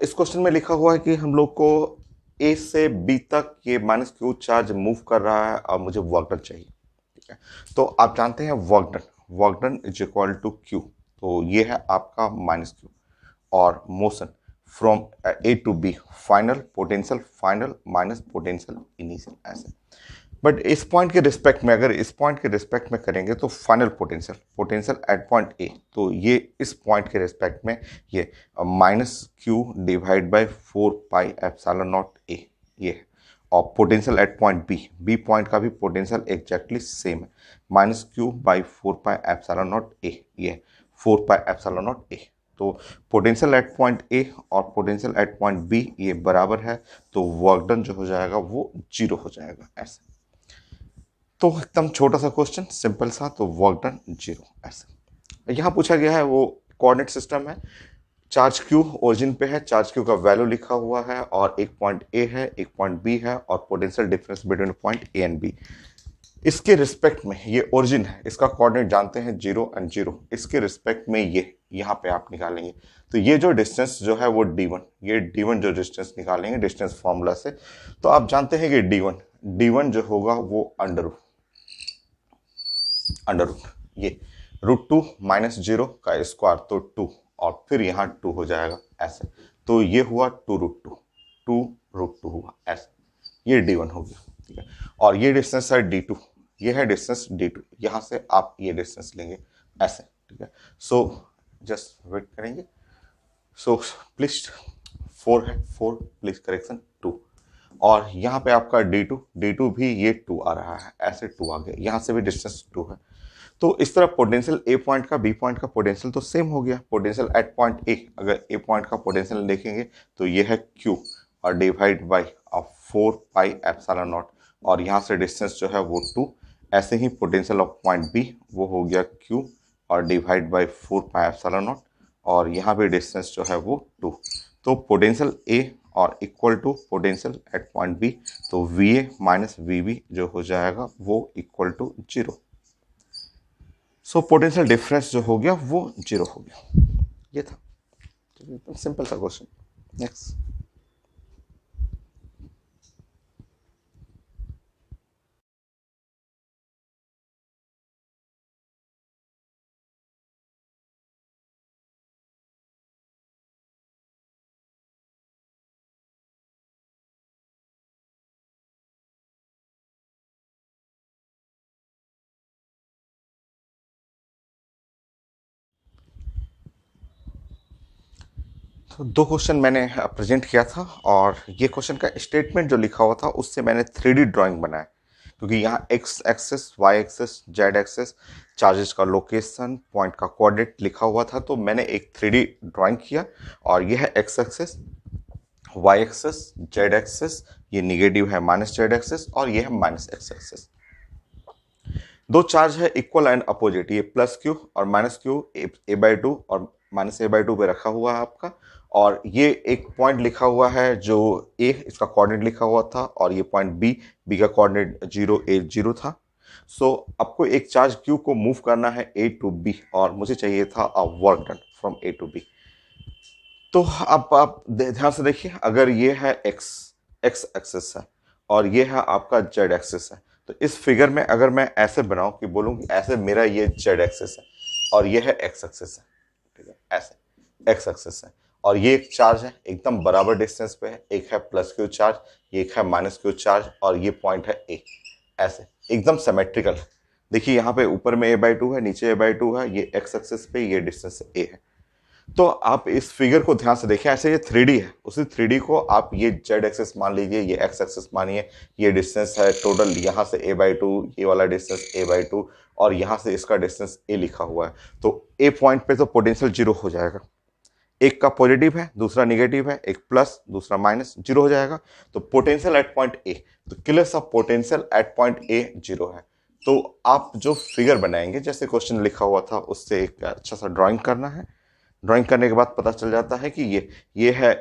इस क्वेश्चन में लिखा हुआ है कि हम लोग को ए से बी तक ये माइनस क्यू चार्ज मूव कर रहा है और मुझे वर्क डन चाहिए, ठीक है। तो आप जानते हैं work done is equal to Q, तो ये है आपका माइनस क्यू, और motion from A to B, final potential final minus potential initial, ऐसे। बट इस पॉइंट के रिस्पेक्ट में, अगर इस पॉइंट के रिस्पेक्ट में करेंगे तो final potential at point A, तो ये इस पॉइंट के रिस्पेक्ट में ये minus Q divide by 4πε0 A, ये है। और potential at point B point का भी पोटेंशियल एग्जैक्टली सेम है, माइनस क्यू बाई 4πε0 ए, ये 4πε0 ए। तो पोटेंशियल एट पॉइंट ए और पोटेंशियल एट पॉइंट बी ये बराबर है, तो वर्क डन जो हो जाएगा वो 0 हो जाएगा, ऐसे। तो एकदम छोटा सा क्वेश्चन, सिंपल सा, तो वर्क डन 0, ऐसे। यहाँ पूछा गया है वो कोऑर्डिनेट सिस्टम है, चार्ज क्यू ओरिजिन पे है, चार्ज क्यू का वैल्यू लिखा हुआ है, और एक पॉइंट ए है एक पॉइंट बी है, और potential difference between point A and B. इसके रिस्पेक्ट में ये ओरिजिन है, इसका कोऑर्डिनेट जानते हैं 0 और 0, इसके रिस्पेक्ट में ये यहाँ पे आप निकालेंगे, तो ये जो डिस्टेंस जो है वो d1, ये d1 जो डिस्टेंस निकालेंगे डिस्टेंस फॉर्मूला से, तो आप जानते हैं कि d1 जो होगा वो अंडर रूट ये √2 माइनस 0 का स्क्वायर, तो 2, और फिर यहाँ 2 हो जाएगा, ऐसे। तो ये हुआ 2√2 हुआ, ऐसे। ये d1 हो गया, ठीक है। और ये डिस्टेंस है d2, ये है डिस्टेंस d2, यहाँ से आप ये डिस्टेंस लेंगे, ऐसे। ठीक है। सो जस्ट वेट करेंगे। सो प्लीज 4 है, 4 प्लीज करेक्शन 2, और यहाँ पे आपका D2 भी ये 2 आ रहा है, ऐसे 2 आ गया, यहाँ से भी डिस्टेंस 2 है। तो इस तरह पोटेंशियल ए पॉइंट का बी पॉइंट का पोटेंशियल तो सेम हो गया। पोटेंशियल एट पॉइंट ए, अगर ए पॉइंट का पोटेंशियल देखेंगे तो ये है क्यू और divide by 4 pi epsilon not, और यहाँ से डिस्टेंस जो है वो 2। ऐसे ही पोटेंशियल ऑफ पॉइंट बी वो हो गया क्यू और divide by 4 pi epsilon not, और यहाँ भी डिस्टेंस जो है वो 2। तो पोटेंशियल ए और equal to potential at point B, तो V A minus V B जो हो जाएगा वो equal to 0। So potential difference जो हो गया वो 0 हो गया। ये था एकदम सिंपल सा क्वेश्चन। नेक्स्ट। तो दो क्वेश्चन मैंने प्रेजेंट किया था, और ये क्वेश्चन का स्टेटमेंट जो लिखा हुआ था उससे मैंने 3D ड्राइंग बनाया, क्योंकि यहाँ X axis, Y axis, Z axis, charges का लोकेशन, पॉइंट का कोऑर्डिनेट लिखा हुआ था, तो मैंने एक 3D ड्राइंग किया। और ये है X axis, Y axis, Z axis, ये निगेटिव है माइनस जेड एक्सेस, और ये है माइनस एक्स एक्सेस। दो चार्ज है इक्वल एंड अपोजिट, ये प्लस क्यू और माइनस क्यू, A/2 और माइनस A/2 पे रखा हुआ है आपका। और ये एक पॉइंट लिखा हुआ है जो ए, इसका कोऑर्डिनेट लिखा हुआ था, और ये पॉइंट बी का कोऑर्डिनेट 0 था। सो आपको एक चार्ज क्यू को मूव करना है A to B, और मुझे चाहिए था a work done from A to B। तो अब आप ध्यान से देखिए, अगर ये है एक्स एक्स एक्सिस है और ये है आपका जेड एक्सिस है, तो इस फिगर में अगर मैं ऐसे बनाऊं कि बोलूं कि ऐसे मेरा ये जेड एक्सिस है और ये है एक्स एक्सिस है, ठीक है, ऐसे एक्स एक्सिस है, और ये एक चार्ज है एकदम बराबर डिस्टेंस पे है, एक है प्लस क्यू चार्ज, ये एक है माइनस क्यू चार्ज, और ये पॉइंट है ए, ऐसे एकदम सिमेट्रिकल है। देखिए यहाँ पे ऊपर में A/2 है, नीचे A/2 है, ये एक्स एक्सिस पे ये डिस्टेंस ए है। तो आप इस फिगर को ध्यान से देखिए, ऐसे ये 3D है, उसी 3D को आप ये जेड एक्सेस मान लीजिए, ये एक्स एक्सेस मानिए, ये डिस्टेंस है टोटल, यहाँ से A/2, ये वाला डिस्टेंस A/2, और यहाँ से इसका डिस्टेंस ए लिखा हुआ है। तो ए पॉइंट पे तो पोटेंशियल 0 हो जाएगा, एक का पॉजिटिव है दूसरा निगेटिव है, एक प्लस दूसरा माइनस, 0 हो जाएगा। तो पोटेंशियल एट पॉइंट ए, तो क्लियर सा पोटेंशियल एट पॉइंट ए 0 है। तो आप जो फिगर बनाएंगे, जैसे क्वेश्चन लिखा हुआ था, उससे एक अच्छा सा ड्राइंग करना है। ड्राइंग करने के बाद पता चल जाता है कि ये है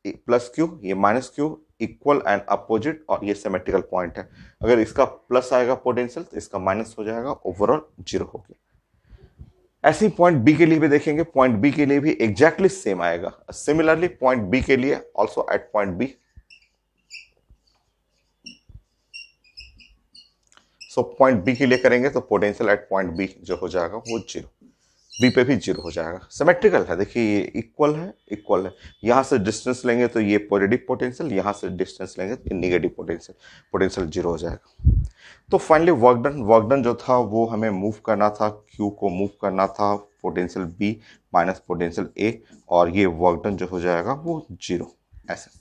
प्लस क्यू, ये minus Q, equal and opposite, और ये सिमेट्रिकल पॉइंट है। अगर इसका प्लस आएगा पोटेंशियल तो इसका माइनस हो जाएगा, ओवरऑल 0 हो गया। ऐसे ही पॉइंट बी के लिए भी देखेंगे, पॉइंट बी के लिए भी एग्जैक्टली सेम आएगा। सिमिलरली पॉइंट बी के लिए also at point B, so point B के लिए करेंगे तो पोटेंशियल एट पॉइंट बी जो हो जाएगा वो 0, बी पे भी 0 हो जाएगा। सिमेट्रिकल है, देखिए ये इक्वल है, इक्वल है। यहाँ से डिस्टेंस लेंगे तो ये पॉजिटिव पोटेंशियल, यहाँ से डिस्टेंस लेंगे तो ये निगेटिव पोटेंशियल, पोटेंशियल 0 हो जाएगा। तो फाइनली वर्क डन जो था वो हमें मूव करना था, क्यू को मूव करना था potential B minus potential A, और ये वर्क डन जो हो जाएगा वो 0, ऐसे।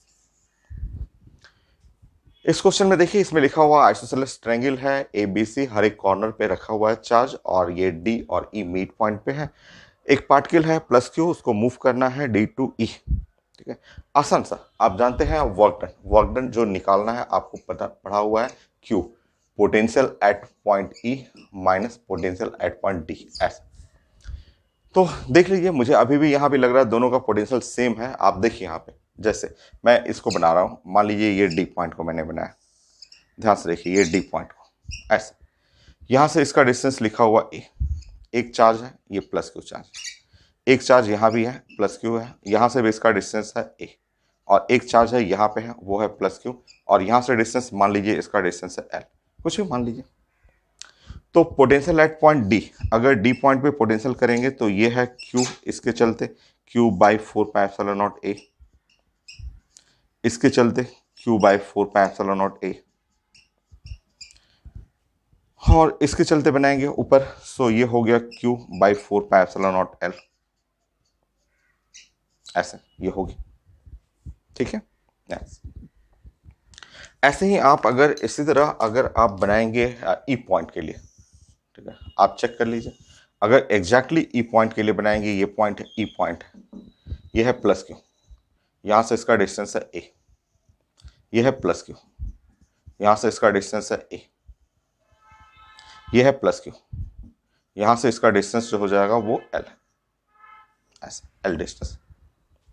इस क्वेश्चन में देखिए, इसमें लिखा हुआ आइसोसेलेस ट्रायंगल है, ए बी सी, हर एक कॉर्नर पे रखा हुआ है चार्ज, और ये डी और ई मिड पॉइंट पे है। एक पार्टिकल है प्लस क्यू, उसको मूव करना है डी टू ई, ठीक है। आसान सा, आप जानते हैं वर्क डन जो निकालना है आपको पढ़ा हुआ है Q, potential at point E minus potential at point D, ऐसा। तो देख लीजिए, मुझे अभी भी यहाँ भी लग रहा है दोनों का पोटेंशियल सेम है। आप देखिए यहाँ पे, जैसे मैं इसको बना रहा हूँ, मान लीजिए ये डी पॉइंट को मैंने बनाया, ध्यान से देखिए ये डी पॉइंट को ऐसे, यहाँ से इसका डिस्टेंस लिखा हुआ ए, एक चार्ज है ये प्लस क्यू चार्ज, एक चार्ज यहाँ भी है प्लस क्यू है, यहाँ से भी इसका डिस्टेंस है ए, और एक चार्ज है यहाँ पे है वो है प्लस क्यू, और यहाँ से डिस्टेंस मान लीजिए इसका डिस्टेंस है एल, कुछ भी मान लीजिए। तो पोटेंशियल एट पॉइंट डी, अगर डी पॉइंट पे पोटेंशियल करेंगे तो ये है क्यू, इसके चलते Q by 4 pi epsilon not a, इसके चलते Q by 4 pi epsilon not a, और इसके चलते बनाएंगे ऊपर, सो ये हो गया Q बाई 4πε0L, ऐसे ये होगी, ठीक है। ऐसे ही आप अगर इसी तरह अगर आप बनाएंगे ई पॉइंट के लिए, ठीक है, आप चेक कर लीजिए, अगर एग्जैक्टली ई पॉइंट के लिए बनाएंगे, ये पॉइंट है ई पॉइंट, ये है प्लस क्यू, यहां से इसका डिस्टेंस है ए, ये है प्लस क्यू, यहां से इसका डिस्टेंस है ए, ये है प्लस क्यू, यहां से इसका डिस्टेंस जो हो जाएगा वो एल, ऐसे एल डिस्टेंस,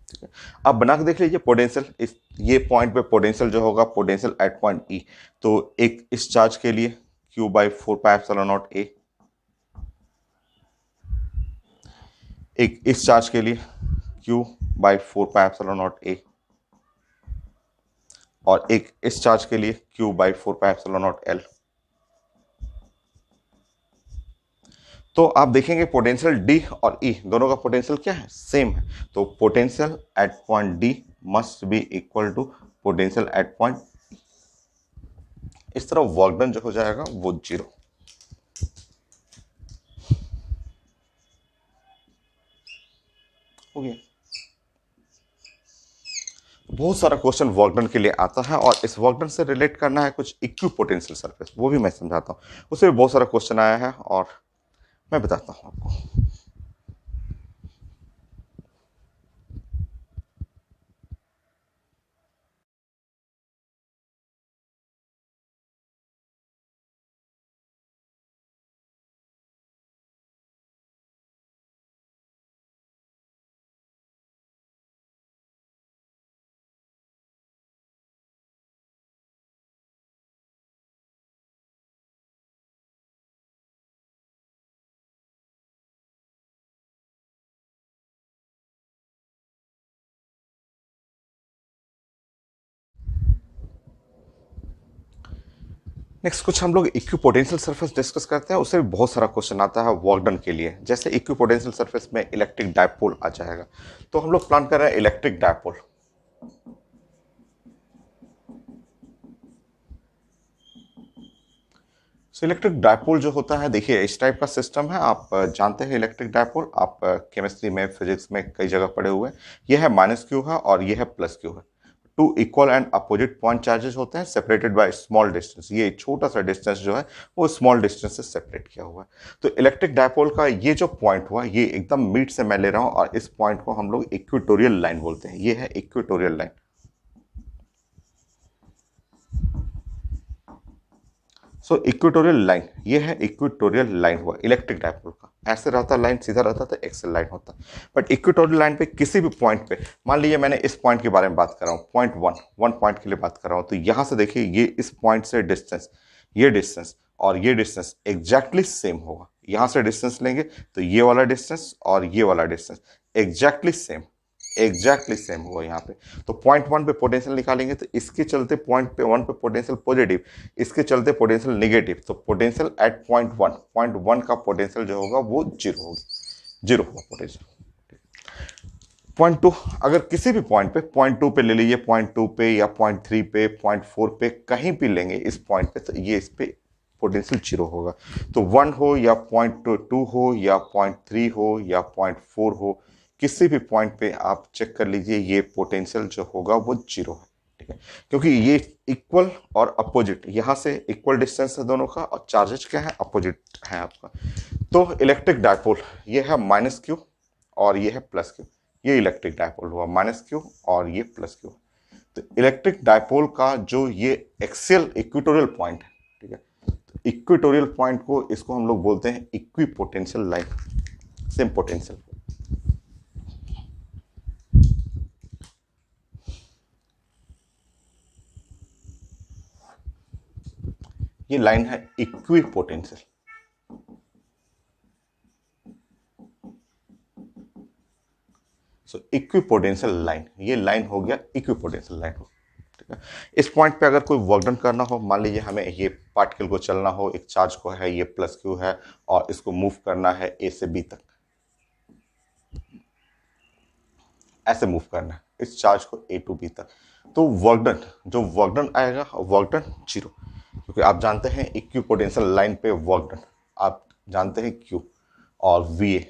ठीक है। अब बना के देख लीजिए पोटेंशियल, इस ये पॉइंट पे पोटेंशियल जो होगा, पोटेंशियल एट पॉइंट ई, तो एक इस चार्ज के लिए Q बाई 4πε0A, एक इस चार्ज के लिए Q बाई 4πε0A, और एक इस चार्ज के लिए Q बाई 4πε0L। तो आप देखेंगे पोटेंशियल D और E दोनों का पोटेंशियल क्या है, सेम है, तो potential at point D must be equal to potential at point, इस तरह वर्क डन जो हो जाएगा वो 0 हो गया। बहुत सारा क्वेश्चन वर्क डन के लिए आता है, और इस वर्क डन से रिलेट करना है कुछ इक्विपोटेंशियल सरफेस, वो भी मैं समझाता हूँ, उससे भी बहुत सारा क्वेश्चन आया है और मैं बताता हूँ आपको। नेक्स्ट कुछ हम लोग इक्विपोटेंशियल सरफेस डिस्कस करते हैं, उससे भी बहुत सारा क्वेश्चन आता है वर्क डन के लिए। जैसे इक्विपोटेंशियल सरफेस में इलेक्ट्रिक डायपोल आ जाएगा, तो हम लोग प्लान कर रहे हैं इलेक्ट्रिक डायपोल। इलेक्ट्रिक डायपोल जो होता है, देखिए इस टाइप का सिस्टम है, आप जानते हैं इलेक्ट्रिक डायपोल, आप केमिस्ट्री में फिजिक्स में कई जगह पढ़े हुए हैं। यह है माइनस क्यू है और यह है प्लस क्यू है, two equal and opposite point charges होते हैं सेपरेटेड बाय स्मॉल डिस्टेंस। ये छोटा सा डिस्टेंस जो है वो स्मॉल डिस्टेंस से सेपरेट किया हुआ है। तो इलेक्ट्रिक डायपोल का ये जो पॉइंट हुआ, ये एकदम मिड से मैं ले रहा हूं, और इस पॉइंट को हम लोग इक्वेटोरियल लाइन बोलते हैं। ये है इक्वेटोरियल लाइन। सो इक्वेटोरियल लाइन, ये है इक्वेटोरियल लाइन हुआ इलेक्ट्रिक डायपोल का। ऐसे रहता लाइन, सीधा रहता तो एक्सल लाइन होता, बट इक्वेटोरियल लाइन पे किसी भी पॉइंट पे, मान लीजिए मैंने इस पॉइंट के बारे में बात कर रहा हूँ, पॉइंट वन पॉइंट के लिए बात कर रहा हूँ, तो यहां से देखिए ये इस पॉइंट से डिस्टेंस, ये डिस्टेंस और ये डिस्टेंस एग्जैक्टली सेम होगा। यहां से डिस्टेंस लेंगे तो ये वाला डिस्टेंस और ये वाला distance exactly same, exactly same हुआ यहाँ पे। तो पॉइंट वन पे पोटेंशियल निकालेंगे, तो इसके चलते पॉइंट पे वन पे पोटेंशियल पॉजिटिव, इसके चलते पोटेंशियल नेगेटिव, तो पोटेंशियल एट पॉइंट वन का पोटेंशियल जो होगा वो 0 होगी, 0 होगा पोटेंशियल। पॉइंट टू, अगर किसी भी पॉइंट पे, पॉइंट टू पे ले लीजिए, पॉइंट टू पे या पॉइंट थ्री पे, पॉइंट फोर पे, कहीं भी लेंगे इस पॉइंट पे, तो ये इस पे पोटेंशियल 0 होगा। तो 1 हो या पॉइंट टू हो या पॉइंट थ्री हो या पॉइंट फोर हो, किसी भी पॉइंट पे आप चेक कर लीजिए, ये पोटेंशियल जो होगा वो 0 है, ठीक है, क्योंकि ये इक्वल और अपोजिट, यहां से इक्वल डिस्टेंस है दोनों का, और चार्जेस क्या है, अपोजिट है आपका। तो इलेक्ट्रिक डायपोल ये है माइनस क्यू और ये है प्लस क्यू, ये इलेक्ट्रिक डायपोल हुआ माइनस क्यू और ये प्लस क्यू। तो इलेक्ट्रिक डायपोल का जो ये एक्सियल इक्वेटोरियल पॉइंट है, ठीक है, तो इक्वेटोरियल पॉइंट को, इसको हम लोग बोलते हैं इक्विपोटेंशियल लाइन, सेम पोटेंशियल। ये लाइन है इक्विपोटेंशियल। सो इक्विपोटेंशियल लाइन, ये लाइन हो गया इक्विपोटेंशियल लाइन हो, ठीक है। इस पॉइंट पे अगर कोई वर्क डन करना हो, मान लीजिए हमें ये पार्टिकल को चलना हो, एक चार्ज को है, ये प्लस क्यू है, और इसको मूव करना है ए से बी तक, ऐसे मूव करना है इस चार्ज को ए टू बी तक, तो वर्क डन, जो वर्क डन आएगा, वर्क डन 0। क्योंकि आप जानते हैं इक्विपोटेंशियल लाइन पे वर्क डन आप जानते हैं Q और VA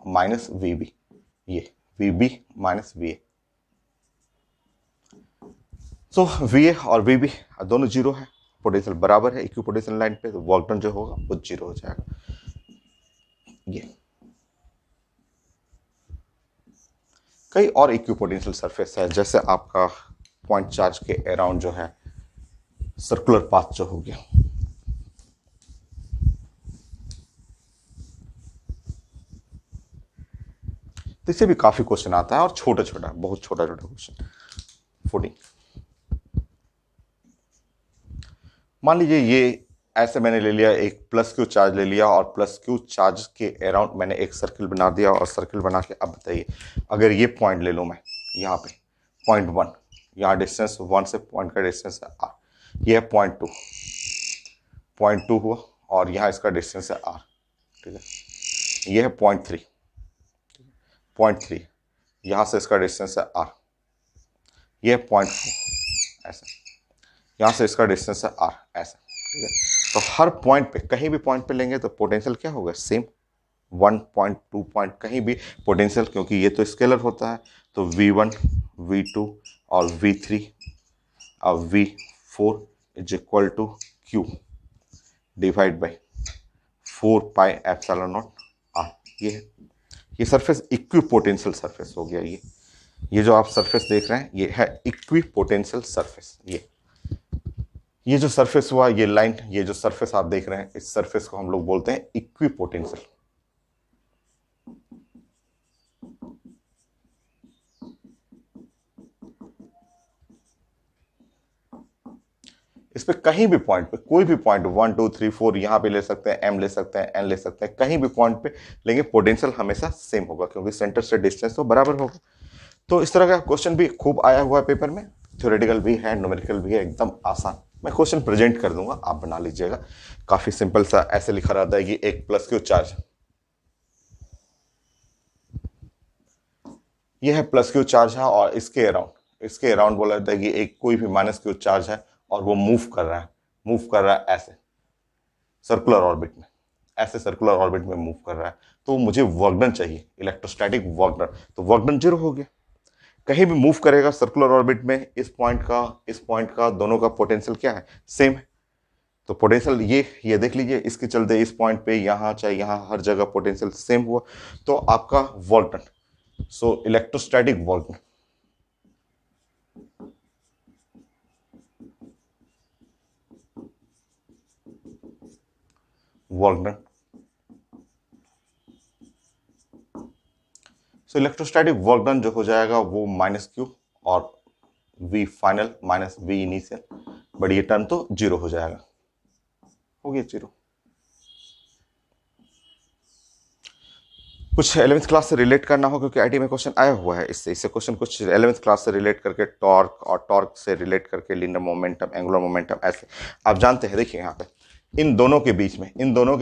माइनस VB, ये VB माइनस VA। सो VA और VB दोनों जीरो है, पोटेंशियल बराबर है इक्विपोटेंशियल लाइन पे, तो वर्क डन जो होगा वो जीरो हो जाएगा। ये कई और इक्विपोटेंशियल सरफेस है, जैसे आपका पॉइंट चार्ज के अराउंड जो है सर्कुलर पाथ जो हो गया, तो इससे भी काफी क्वेश्चन आता है और छोटा छोटा, बहुत छोटा छोटा क्वेश्चन। 14 मान लीजिए ये ऐसे मैंने ले लिया, एक प्लस क्यू चार्ज ले लिया और प्लस क्यू चार्ज के अराउंड मैंने एक सर्किल बना दिया, और सर्किल बना के अब बताइए अगर ये पॉइंट ले लूँ मैं यहाँ पे पॉइंट 1, यहाँ डिस्टेंस 1 से पॉइंट का डिस्टेंस है r, ये है पॉइंट 2 हुआ, और यहाँ इसका डिस्टेंस है r, ठीक है। ये है पॉइंट 3 यहाँ से इसका डिस्टेंस है r, ये है पॉइंट 4 ऐसा, यहाँ से इसका डिस्टेंस है r ऐसा, ठीक है। तो हर पॉइंट पे, कहीं भी पॉइंट पे लेंगे तो पोटेंशियल क्या होगा, सेम 1 पॉइंट 2 पॉइंट कहीं भी पोटेंशियल, क्योंकि ये तो स्केलर होता है, तो V1 V2 और V3 और V4 is equal to Q divide by 4 pi epsilon naught R। ये सरफेस इक्विपोटेंशियल सरफेस हो गया। ये जो आप सरफेस देख रहे हैं ये है इक्विपोटेंशियल सरफेस। ये जो सरफेस हुआ, ये लाइन, ये जो सरफेस आप देख रहे हैं, इस सरफेस को हम लोग बोलते हैं इक्विपोटेंशियल। इस पे कहीं भी पॉइंट पे, कोई भी पॉइंट 1 2 3 4 यहां पे ले सकते हैं, M ले सकते हैं, N ले सकते हैं, कहीं भी पॉइंट पे लेकिन पोटेंशियल हमेशा सेम होगा, क्योंकि सेंटर से डिस्टेंस तो बराबर होगा। तो इस तरह का क्वेश्चन भी खूब आया हुआ है पेपर में, थ्योरेटिकल भी है, न्यूमेरिकल भी है, एकदम आसान। मैं क्वेश्चन प्रेजेंट कर दूंगा, आप बना लीजिएगा। काफी सिंपल सा ऐसे लिखा रहता है कि एक प्लस क्यू चार्ज, यह है प्लस क्यू चार्ज है, और इसके अराउंड बोला जाता है कि एक कोई भी माइनस क्यू चार्ज है और वो मूव कर रहा है ऐसे सर्कुलर ऑर्बिट में, ऐसे सर्कुलर ऑर्बिट में मूव कर रहा है। तो मुझे वर्क डन चाहिए, इलेक्ट्रोस्टैटिक वर्क डन। तो वर्क डन जीरो हो गया। कहीं भी मूव करेगा सर्कुलर ऑर्बिट में, इस पॉइंट का दोनों का पोटेंशियल क्या है, सेम है। तो पोटेंशियल ये देख लीजिए, इसके चलते इस पॉइंट पे यहाँ चाहे यहाँ हर जगह पोटेंशियल सेम हुआ, तो आपका वर्क डन, सो इलेक्ट्रोस्टैटिक वर्क डन, सो इलेक्ट्रोस्टैटिक वर्क डन जो हो जाएगा वो माइनस क्यू और V final minus V initial, but ये टर्म तो जीरो हो जाएगा, हो गया जीरो। कुछ 11th क्लास से रिलेट करना हो, क्योंकि आईटी में क्वेश्चन आया हुआ है, इससे क्वेश्चन कुछ 11th क्लास से रिलेट करके टॉर्क, और टॉर्क से रिलेट करके लीनियर मोमेंटम, एंगुलर मोमेंटम, ऐसे आप जानते हैं। देखिए यहाँ पे इन दोनों के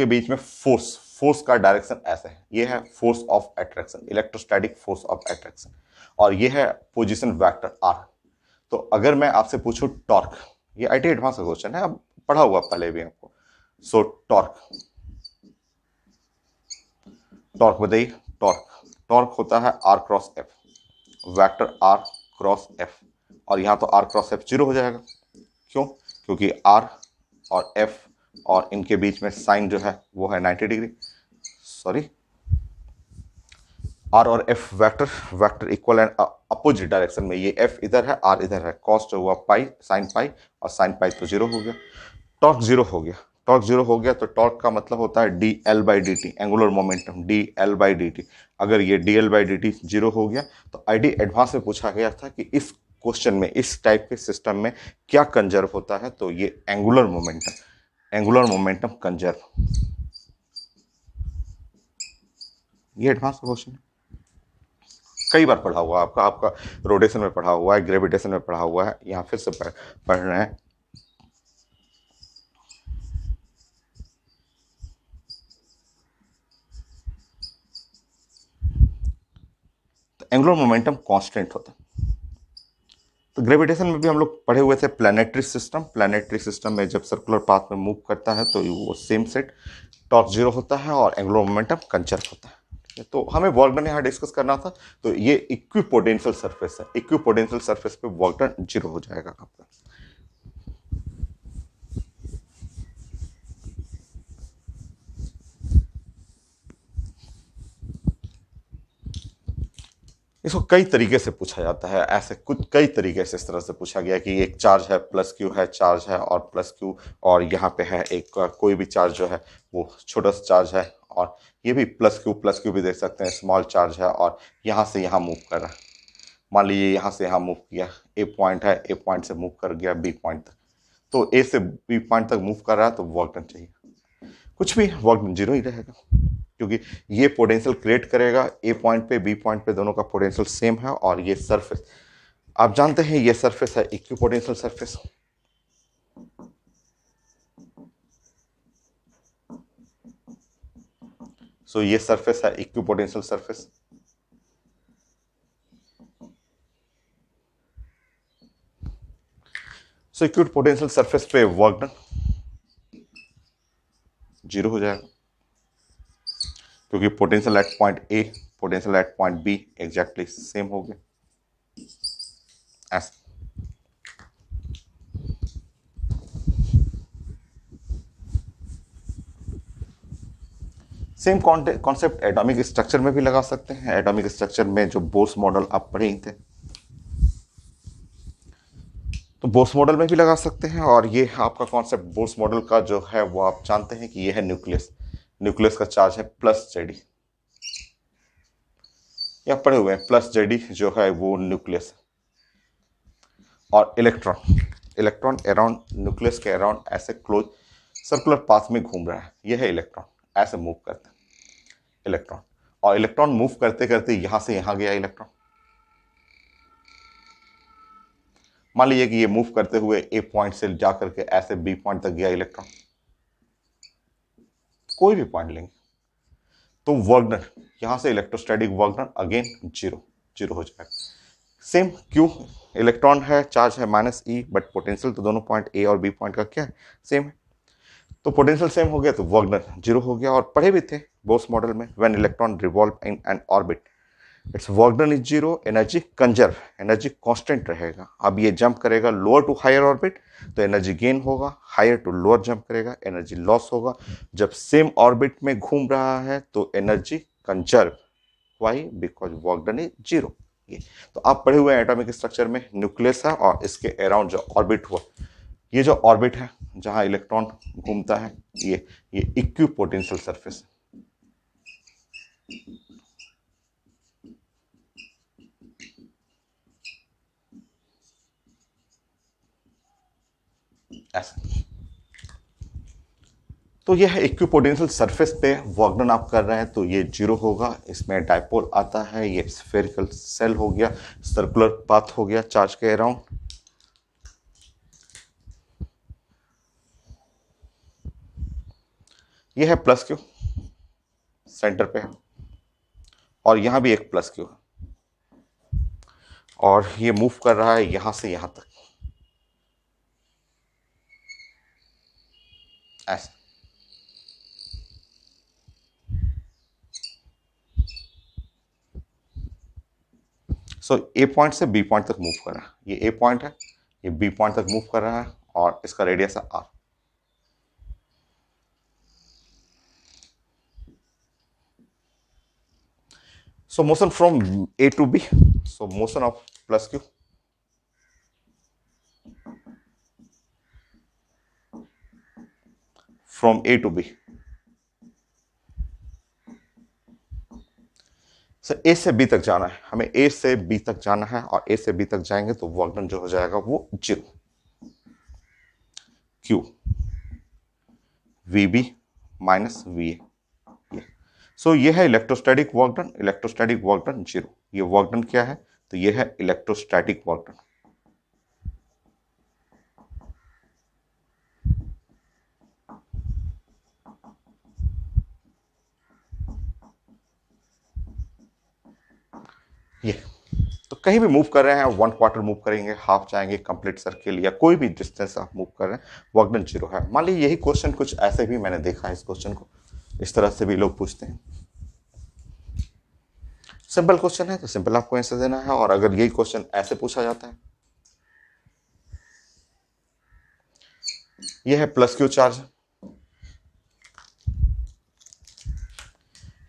बीच में फोर्स का डायरेक्शन ऐसा है, ये है force of attraction, electrostatic force of attraction, और ये है पोजीशन वेक्टर R। तो अगर मैं आपसे पूछूं टॉर्क, ये आईटी एडवांस का क्वेश्चन है, अब पढ़ा हुआ पहले भी आपको। सो टॉर्क बताइए, टॉर्क होता है R cross F, vector R cross F, और यहां तो R क्रॉस F जीरो हो जाएगा। क्यों? क्योंकि R और F और इनके बीच में साइन जो है वो है 90 डिग्री, सॉरी, R और F vector equal and opposite direction में, ये F इधर है, R इधर है, कॉस जो हुआ पाई, साइन पाई, और साइन पाई तो जीरो हो गया, टॉर्क जीरो हो गया। तो टॉर्क का मतलब होता है dL/dt, एंगुलर मोमेंटम dL/dt। अगर ये dL/dt जीरो हो गया तो आईडी एडवांस में पूछा गया था कि इस क्वेश्चन में, इस टाइप के सिस्टम में क्या कंजर्व होता है, तो ये एंगुलर मोमेंटम कंजर्व, ये एडवांस का क्वेश्चन है, कई बार पढ़ा हुआ आपका रोटेशन में पढ़ा हुआ है, ग्रेविटेशन में पढ़ा हुआ है, यहाँ फिर से पढ़ रहे हैं। तो एंगुलर मोमेंटम कांस्टेंट होता है, तो ग्रेविटेशन में भी हम लोग पढ़े हुए थे प्लानिटरी सिस्टम में जब सर्कुलर पाथ में मूव करता है तो वो सेम सेट टॉर्क जीरो होता है और एंगुलर मोमेंटम कंजर्व होता है। ठीक है, तो हमें वर्क डन यहाँ डिस्कस करना था। तो ये इक्विपोटेंशियल सरफेस है, इक्विपोटेंशियल सरफेस पे वर्क डन जीरो हो जाएगा आपका। इसको कई तरीके से पूछा जाता है, ऐसे कुछ कई तरीके से इस तरह से पूछा गया कि एक चार्ज है, प्लस क्यू है, चार्ज है और प्लस क्यू, और यहाँ पे है एक कोई भी चार्ज जो है वो छोटा सा चार्ज है, और ये भी प्लस क्यू भी देख सकते हैं, स्मॉल चार्ज है और यहाँ से यहाँ मूव कर रहा है। मान लीजिए यहाँ से यहाँ मूव किया, ए पॉइंट है, ए पॉइंट से मूव कर गया बी पॉइंट तक, तो ए से बी पॉइंट तक मूव कर रहा है तो वर्क डन चाहिए। कुछ भी वर्क डन जीरो ही रहेगा, क्योंकि ये पोटेंशियल क्रिएट करेगा ए पॉइंट पे बी पॉइंट पे, दोनों का पोटेंशियल सेम है। और ये सरफेस आप जानते हैं ये सरफेस है इक्विपोटेंशियल सरफेस। सो ये सरफेस है इक्विपोटेंशियल सरफेस। सो इक्विपोटेंशियल सरफेस पे वर्क डन जीरो हो जाएगा, क्योंकि potential at point A potential at point B exactly same हो गया। ऐसा सेम कॉन्सेप्ट एटॉमिक स्ट्रक्चर में भी लगा सकते हैं। एटॉमिक स्ट्रक्चर में जो बोर्स मॉडल आप पढ़े ही थे, तो बोर्स मॉडल में भी लगा सकते हैं। और ये आपका कॉन्सेप्ट बोर्स मॉडल का जो है वो आप जानते हैं कि ये है न्यूक्लियस, न्यूक्लियस का चार्ज है प्लस जेडी, या पढ़े हुए हैं प्लस जेडी जो है वो न्यूक्लियस, और इलेक्ट्रॉन अराउंड न्यूक्लियस के अराउंड ऐसे क्लोज सर्कुलर पाथ में घूम रहा है, यह है इलेक्ट्रॉन, ऐसे मूव करते हैं इलेक्ट्रॉन। और इलेक्ट्रॉन मूव करते करते यहां से यहां गया इलेक्ट्रॉन। मान लीजिए कि ये मूव करते हुए ए पॉइंट से जाकर के ऐसे बी पॉइंट तक गया इलेक्ट्रॉन, कोई भी पॉइंट लेंगे तो वर्क डन यहां से electrostatic work done again zero हो जाएगा। सेम क्यू इलेक्ट्रॉन है, चार्ज है माइनस ई, बट पोटेंशियल तो दोनों पॉइंट ए और बी पॉइंट का क्या है, सेम है। तो पोटेंशियल सेम हो गया तो वर्क डन जीरो हो गया। और पढ़े भी थे बोर्स मॉडल में, when electron revolve in an orbit it's work done is zero, energy conserve, energy constant रहेगा। अब ये जंप करेगा लोअर टू हायर ऑर्बिट तो एनर्जी गेन होगा, हायर टू लोअर जंप करेगा एनर्जी लॉस होगा। जब सेम ऑर्बिट में घूम रहा है तो energy conserve, why because work done is zero. ये तो आप पढ़े हुए हैं एटॉमिक स्ट्रक्चर में, न्यूक्लियस है और इसके अराउंड जो ऑर्बिट हुआ, ये जो ऑर्बिट है जहां इलेक्ट्रॉन घूमता है, ये इक्विपोटेंशियल सरफेस है। ऐसा तो यह है इक्विपोटेंशियल सरफेस पे वर्क डन आप कर रहे हैं तो ये जीरो होगा। इसमें डायपोल आता है, ये स्फेरिकल सेल हो गया, सर्कुलर पाथ हो गया चार्ज के अराउंड। ये है प्लस क्यू सेंटर पे है, और यहां भी एक प्लस क्यू है, और ये मूव कर रहा है यहां से यहां तक ऐसा। सो ए पॉइंट से बी पॉइंट तक मूव कर रहा है, ये ए पॉइंट है, ये बी पॉइंट तक मूव कर रहा है, और इसका रेडियस है are. So motion from A to B. So motion of plus Q. From A to B. Sir A से बी तक जाना है, हमें ए से बी तक जाना है, और ए से बी तक जाएंगे तो वर्क डन जो हो जाएगा वो zero, Q V B minus V A. So ये है electrostatic work done, electrostatic work done zero. ये वर्क डन क्या है, तो ये है इलेक्ट्रोस्टैटिक वर्क डन। ये तो कहीं भी मूव कर रहे हैं, 1/4 मूव करेंगे, हाफ जाएंगे, कंप्लीट सर्किल या कोई भी डिस्टेंस आप मूव कर रहे हैं, वर्क डन 0 है। मान लीजिए यही क्वेश्चन कुछ ऐसे भी मैंने देखा है, इस क्वेश्चन को इस तरह से भी लोग पूछते हैं। सिंपल क्वेश्चन है तो सिंपल आपको आंसर देना है, और अगर यही क्वेश्चन ऐसे पूछा जाता है, ये है प्लस क्यू चार्ज,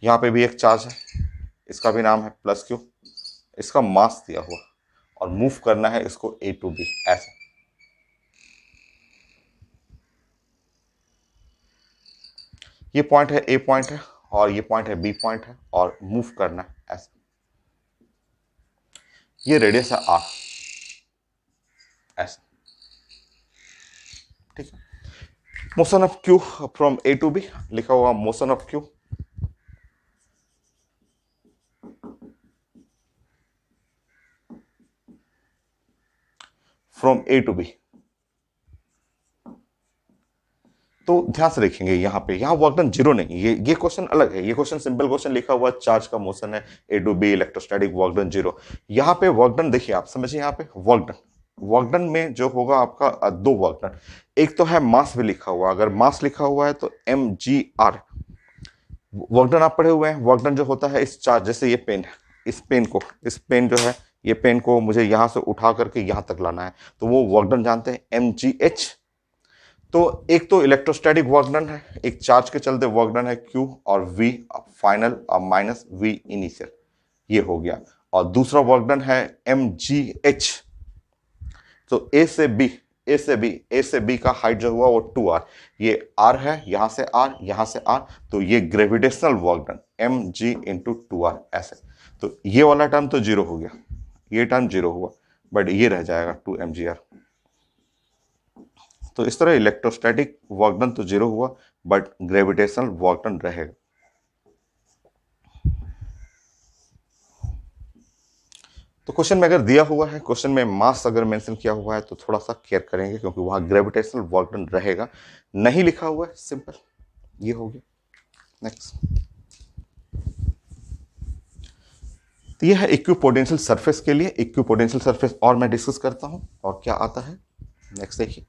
यहां पे भी एक चार्ज है, इसका भी नाम है प्लस क्यू, इसका मास दिया हुआ और मूव करना है इसको ए टू बी ऐसे। ये पॉइंट है, ए पॉइंट है, और ये पॉइंट है, बी पॉइंट है, और मूव करना है ऐसे। ये रेडियस है आर ऐसे, ठीक है। Motion of Q from A to B लिखा हुआ, motion of Q from A to B. तो ध्यान से देखेंगे यहाँ पे, यहाँ वर्क डन 0 नहीं, ये क्वेश्चन अलग है। ये क्वेश्चन सिंपल क्वेश्चन लिखा हुआ, चार्ज का मोशन है A to B, electrostatic, work done 0। यहाँ पे वर्क डन देखिए, आप समझिए, यहाँ पे वर्क डन में जो होगा आपका दो वर्क डन, एक तो है मास भी लिखा हुआ, अगर मास लिखा हुआ है तो mgr। वर्क डन आप पढ़े हुए हैं, वर्क डन जो होता है इस चार्ज, जैसे ये पेन है, इस पेन जो है, ये पेन को मुझे यहां से उठा करके यहां तक लाना है, तो वो वर्क डन जानते हैं mgh। तो एक तो इलेक्ट्रोस्टैटिक वर्क डन है, एक चार्ज के चलते वर्क डन है Q, और V फाइनल और माइनस V इनिशियल, ये हो गया। और दूसरा वर्क डन है mgh। तो A से B का हाइट जो हुआ वो 2r, ये r है, यहां से r, तो ये gravitational work done mg into 2r ऐसे। तो ये वाला टर्म तो 0 हो गया, ये टर्म 0 हुआ, बट ये रह जाएगा 2mgr। तो इस तरह इलेक्ट्रोस्टैटिक वर्क डन तो 0 हुआ, बट ग्रेविटेशनल वर्क डन रहेगा। तो क्वेश्चन में अगर दिया हुआ है, क्वेश्चन में मास अगर मेंशन किया हुआ है, तो थोड़ा सा केयर करेंगे, क्योंकि वहां ग्रेविटेशनल वर्क डन रहेगा। नहीं लिखा हुआ है, सिंपल, ये हो गया। नेक्स्ट, तो ये है इक्विपोटेंशियल सरफेस के लिए। इक्विपोटेंशियल सरफेस और मैं डिस्कस करता हूं और क्या आता है। नेक्स्ट देखिए,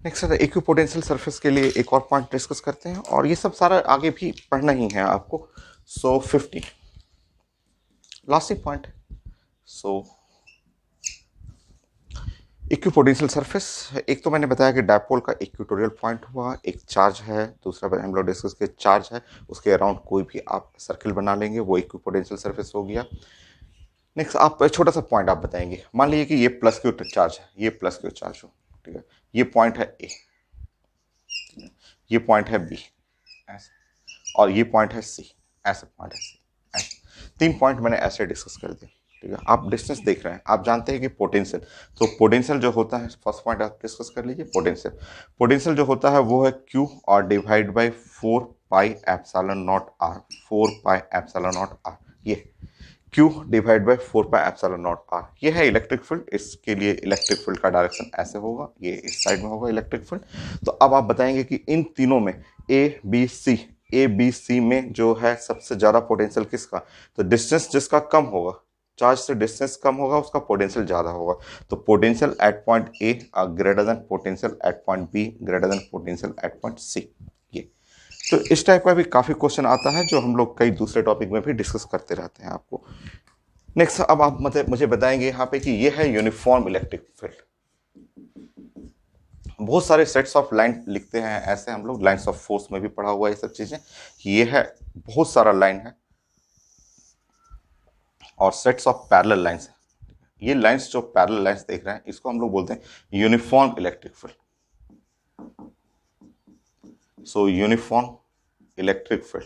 नेक्स्ट इक्विपोटेंशियल सरफेस के लिए एक और पॉइंट डिस्कस करते हैं, और ये सब सारा आगे भी पढ़ना ही है आपको। सो 50 लास्ट पॉइंट है। सो इक्विपोटेंशियल सरफेस, एक तो मैंने बताया कि डायपोल का इक्वेटोरियल पॉइंट हुआ, एक चार्ज है, दूसरा हम लोग डिस्कस के चार्ज है, उसके अराउंड कोई भी आप सर्किल बना लेंगे, वो इक्विपोटेंशियल सरफेस हो गया। नेक्स्ट आप छोटा सा पॉइंट आप बताएंगे, मान लीजिए कि ये प्लस क्यू चार्ज है, ये प्लस क्यू चार्ज हो, ठीक है, ये पॉइंट है ए, ये पॉइंट है बी ऐसे, और ये पॉइंट है सी, ऐसे पॉइंट है सी ऐसे। 3 पॉइंट मैंने ऐसे डिस्कस कर दिए, ठीक है। आप डिस्टेंस देख रहे हैं, आप जानते हैं कि पोटेंशियल, तो पोटेंशियल जो होता है, फर्स्ट पॉइंट आप डिस्कस कर लीजिए। पोटेंशियल जो होता है वो है Q और divide by 4 pi epsilon naught R, 4 pi epsilon naught R, ये Q divide by 4 pi epsilon naught R, ये है इलेक्ट्रिक फील्ड। इसके लिए इलेक्ट्रिक फील्ड का डायरेक्शन ऐसे होगा, ये इस साइड में होगा इलेक्ट्रिक फील्ड। तो अब आप बताएंगे कि इन तीनों में ए बी सी में जो है सबसे ज़्यादा पोटेंशियल किसका, तो डिस्टेंस जिसका कम होगा, चार्ज से डिस्टेंस कम होगा, उसका पोटेंशियल ज़्यादा होगा। तो potential at point A greater than potential at point B greater than potential at point C. ये तो इस टाइप का भी काफ़ी क्वेश्चन आता है, जो हम लोग कई दूसरे टॉपिक में भी डिस्कस करते रहते हैं आपको। नेक्स्ट, अब आप मुझे बताएंगे यहाँ पे कि ये है यूनिफॉर्म इलेक्ट्रिक फील्ड। बहुत सारे सेट्स ऑफ लाइन लिखते हैं ऐसे, हम लोग लाइन्स ऑफ फोर्स में भी पढ़ा हुआ है ये सब चीज़ें। ये है बहुत सारा लाइन है, और सेट्स ऑफ पैरेलल लाइंस। ये लाइंस जो पैरेलल लाइंस देख रहे हैं इसको हम लोग बोलते हैं यूनिफॉर्म इलेक्ट्रिक फील्ड। सो यूनिफॉर्म इलेक्ट्रिक फील्ड,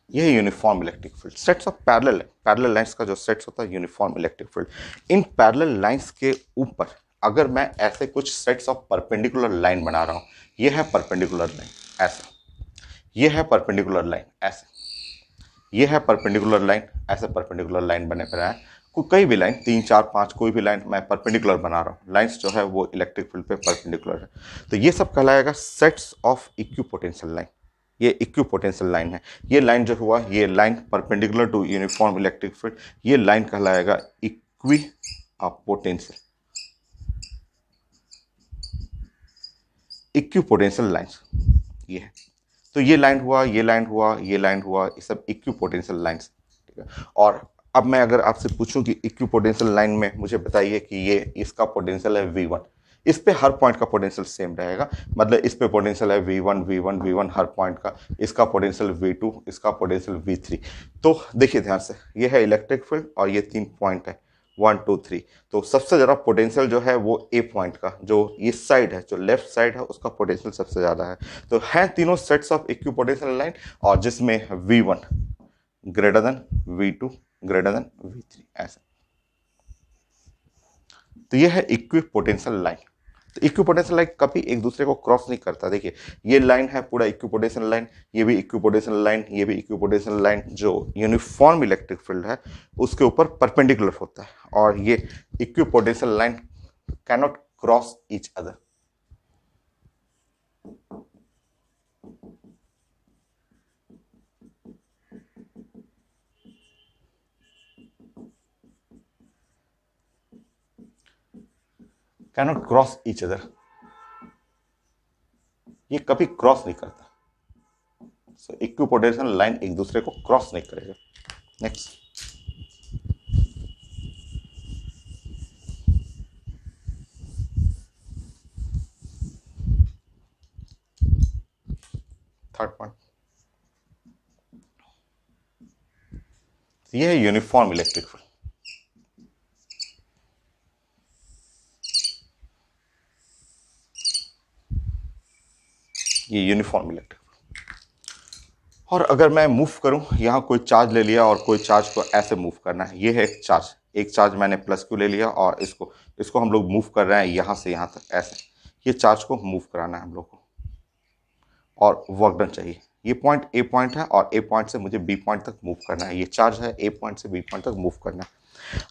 ये है uniform electric field. Sets of parallel lines का जो सेट्स होता है uniform electric field. In parallel lines के ऊपर अगर मैं ऐसे कुछ सेट्स ऑफ परपेंडिकुलर लाइन बना रहा हूं, ये है परपेंडिकुलर लाइन ऐसे, ये है परपेंडिकुलर लाइन ऐसे, ये है परपेंडिकुलर लाइन ऐसे, परपेंडिकुलर लाइन बने पर है कोई भी लाइन 3 4 5 कोई भी लाइन मैं परपेंडिकुलर बना रहा हूँ, लाइंस जो है वो इलेक्ट्रिक फील्ड पे परपेंडिकुलर है, तो ये सब कहलाएगा सेट्स ऑफ इक्विपोटेंशियल लाइन। ये इक्विपोटेंशियल लाइन है। ये लाइन जो हुआ, ये line perpendicular to uniform electric field, ये लाइन कहलाएगा इक्वी पोटेंशियल, इक्विपोटेंशियल लाइंस ये है। तो ये लाइन हुआ, ये लाइन हुआ, ये लाइन हुआ, ये सब इक्विपोटेंशियल लाइंस, ठीक है। और अब मैं अगर आपसे पूछूं कि इक्विपोटेंशियल लाइन में मुझे बताइए कि ये इसका पोटेंशियल है V1, इस पे हर पॉइंट का पोटेंशियल सेम रहेगा, मतलब इस पे पोटेंशियल है V1 V1 V1 हर पॉइंट का, इसका पोटेंशियल V2, इसका पोटेंशियल V3। तो देखिए ध्यान से, ये है इलेक्ट्रिक फील्ड और ये 3 पॉइंट है 1 2 3। तो सबसे ज़्यादा पोटेंशियल जो है वो ए पॉइंट का, जो इस साइड है, जो लेफ्ट साइड है, उसका पोटेंशियल सबसे ज़्यादा है। तो है तीनों सेट्स ऑफ इक्विपोटेंशियल लाइन, और जिसमें V1 greater than V2 greater than V3 ऐसा। तो ये है इक्विपोटेंशियल लाइन। तो इक्विपोटेंशियल लाइन कभी एक दूसरे को क्रॉस नहीं करता। देखिए ये लाइन है पूरा इक्विपोटेंशियल लाइन, ये भी इक्विपोटेंशियल लाइन, ये भी इक्विपोटेंशियल लाइन, जो यूनिफॉर्म इलेक्ट्रिक फील्ड है उसके ऊपर परपेंडिकुलर होता है, और ये equipotential line cannot cross each other. Cannot cross each other, ये कभी क्रॉस नहीं करता। सो इक्विपोटेंशियल लाइन एक दूसरे को क्रॉस नहीं करेगा। नेक्स्ट, थर्ड पॉइंट, ये है यूनिफॉर्म इलेक्ट्रिक फील्ड। ये यूनिफॉर्म इलेक्ट्रिक, और अगर मैं मूव करूं, यहाँ कोई चार्ज ले लिया और कोई चार्ज को ऐसे मूव करना है, ये है एक चार्ज मैंने प्लस क्यू ले लिया और इसको हम लोग मूव कर रहे हैं यहाँ से यहाँ तक ऐसे, ये चार्ज को मूव कराना है हम लोग को, और वर्क डन चाहिए। ये पॉइंट ए पॉइंट है और ए पॉइंट से मुझे बी पॉइंट तक मूव करना है। ये चार्ज है, ए पॉइंट से बी पॉइंट तक मूव करना है।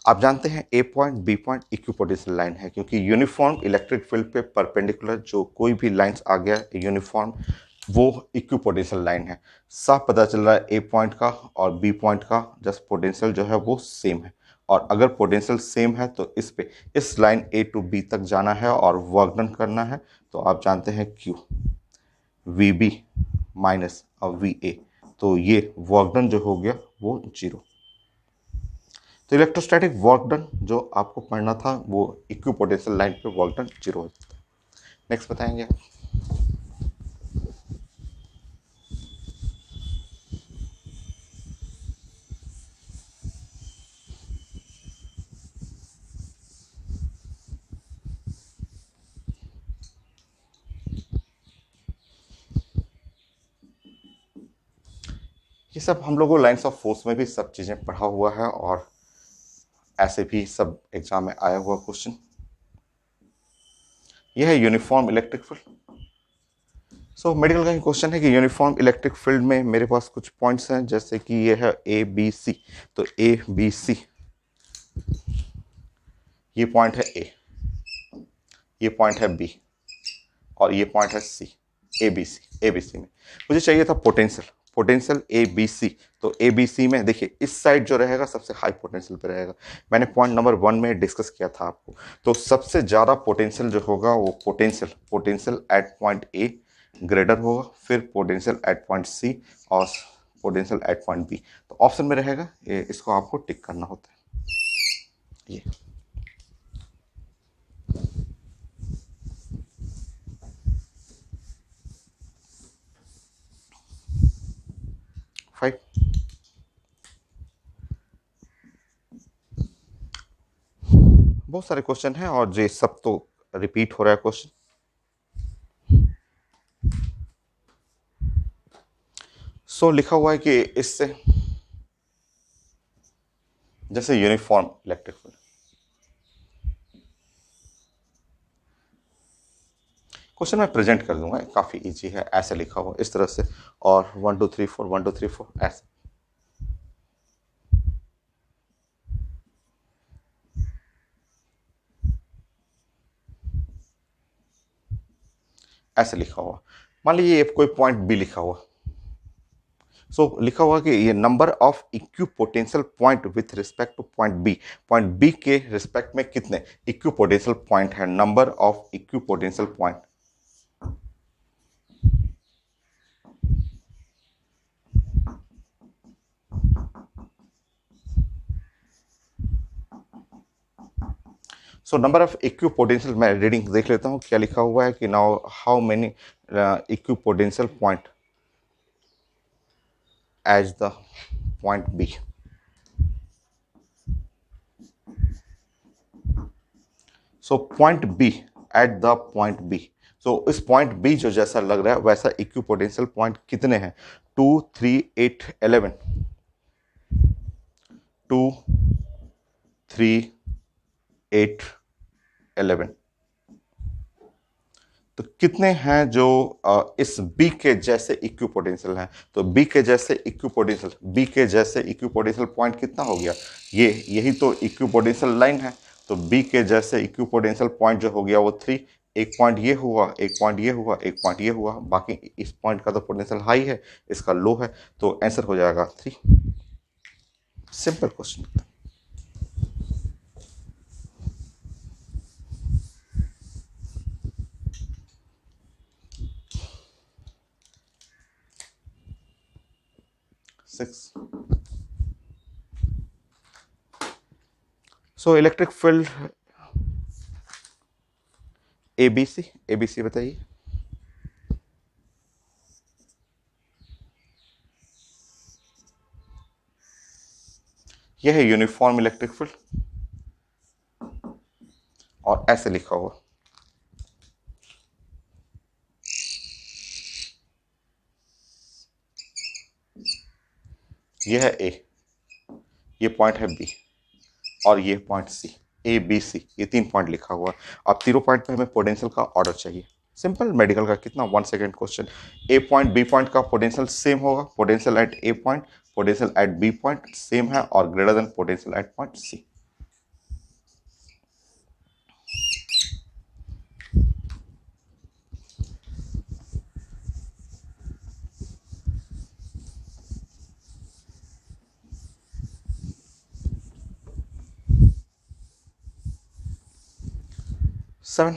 आप जानते हैं A point B point equipotential line है, क्योंकि यूनिफॉर्म इलेक्ट्रिक फील्ड पे परपेंडिकुलर जो कोई भी लाइंस आ गया यूनिफॉर्म, वो इक्विपोटेंशियल लाइन है। साफ पता चल रहा है ए पॉइंट का और बी पॉइंट का जस्ट पोटेंशियल जो है वो सेम है, और अगर पोटेंशियल सेम है तो इस लाइन ए टू बी तक जाना है और वर्क डन करना है। तो आप जानते हैं Q V B minus V A, तो ये वर्क डन जो हो गया वो 0। तो इलेक्ट्रोस्टैटिक वर्क डन जो आपको पढ़ना था वो इक्विपोटेंशियल लाइन पे वर्क डन 0 हो जाता है। नेक्स्ट बताएंगे आप। ये सब हम लोगों लाइंस ऑफ फोर्स में भी सब चीज़ें पढ़ा हुआ है, और ऐसे भी सब एग्जाम में आया हुआ क्वेश्चन। यह है uniform electric field. So medical का ही क्वेश्चन है कि यूनिफॉर्म इलेक्ट्रिक फील्ड में मेरे पास कुछ पॉइंट्स हैं, जैसे कि ये है ए बी सी। तो ए बी सी, ये पॉइंट है ए, ये पॉइंट है बी, और ये पॉइंट है सी। ए बी सी में मुझे चाहिए था पोटेंशियल ए बी सी। तो ए बी सी में देखिए इस साइड जो रहेगा सबसे हाई पोटेंशियल पे रहेगा। मैंने पॉइंट नंबर 1 में डिस्कस किया था आपको। तो सबसे ज़्यादा पोटेंशियल जो होगा वो potential at point A greater होगा, फिर पोटेंशियल एट पॉइंट सी, और पोटेंशियल एट पॉइंट बी। तो ऑप्शन में रहेगा ये, इसको आपको टिक करना होता है ये। 5। बहुत सारे क्वेश्चन हैं और ये सब तो रिपीट हो रहा है क्वेश्चन। सो लिखा हुआ है कि इससे जैसे यूनिफॉर्म इलेक्ट्रिक फील्ड, क्वेश्चन मैं प्रेजेंट कर दूंगा, काफी इजी है, ऐसे लिखा हुआ इस तरह से, और 1 2 3 4 1 2 3 4 ऐसे। ऐसे लिखा हुआ, मान लीजिए कोई पॉइंट बी लिखा हुआ। सो लिखा हुआ कि ये number of equipotential point with respect to point B के रिस्पेक्ट में कितने इक्विपोटेंशियल पॉइंट है, number of equipotential point. So number of equipotential, मैं रीडिंग देख लेता हूं क्या लिखा हुआ है कि now how many equipotential point as the point B. So point B, at the point B, so इस पॉइंट बी जो जैसा लग रहा है वैसा इक्विपोटेंशियल पॉइंट कितने हैं, 2 3 8 11, 2 3 8 11। तो कितने हैं जो इस बी के जैसे इक्विपोटेंशियल हैं, तो बी के जैसे इक्विपोटेंशियल पॉइंट कितना हो गया, ये यही तो इक्विपोटेंशियल लाइन है। तो बी के जैसे इक्विपोटेंशियल पॉइंट जो हो गया वो 3, एक पॉइंट ये हुआ, एक पॉइंट ये हुआ, एक पॉइंट ये हुआ, बाकी इस पॉइंट का तो पोटेंशियल हाई है, इसका लो है, तो आंसर हो जाएगा 3। Simple question. So electric field ABC, ABC बताइए। यह है यूनिफॉर्म इलेक्ट्रिक फील्ड और ऐसे लिखा हुआ, यह है ए, ये पॉइंट है बी और ये पॉइंट सी, ए बी सी, ये 3 पॉइंट लिखा हुआ। अब तीनों पॉइंट पे हमें पोटेंशियल का ऑर्डर चाहिए। सिंपल मेडिकल का कितना 1 second question. A point B point का पोटेंशियल सेम होगा, potential at A point, potential at B point same है और greater than potential at point C. Seven,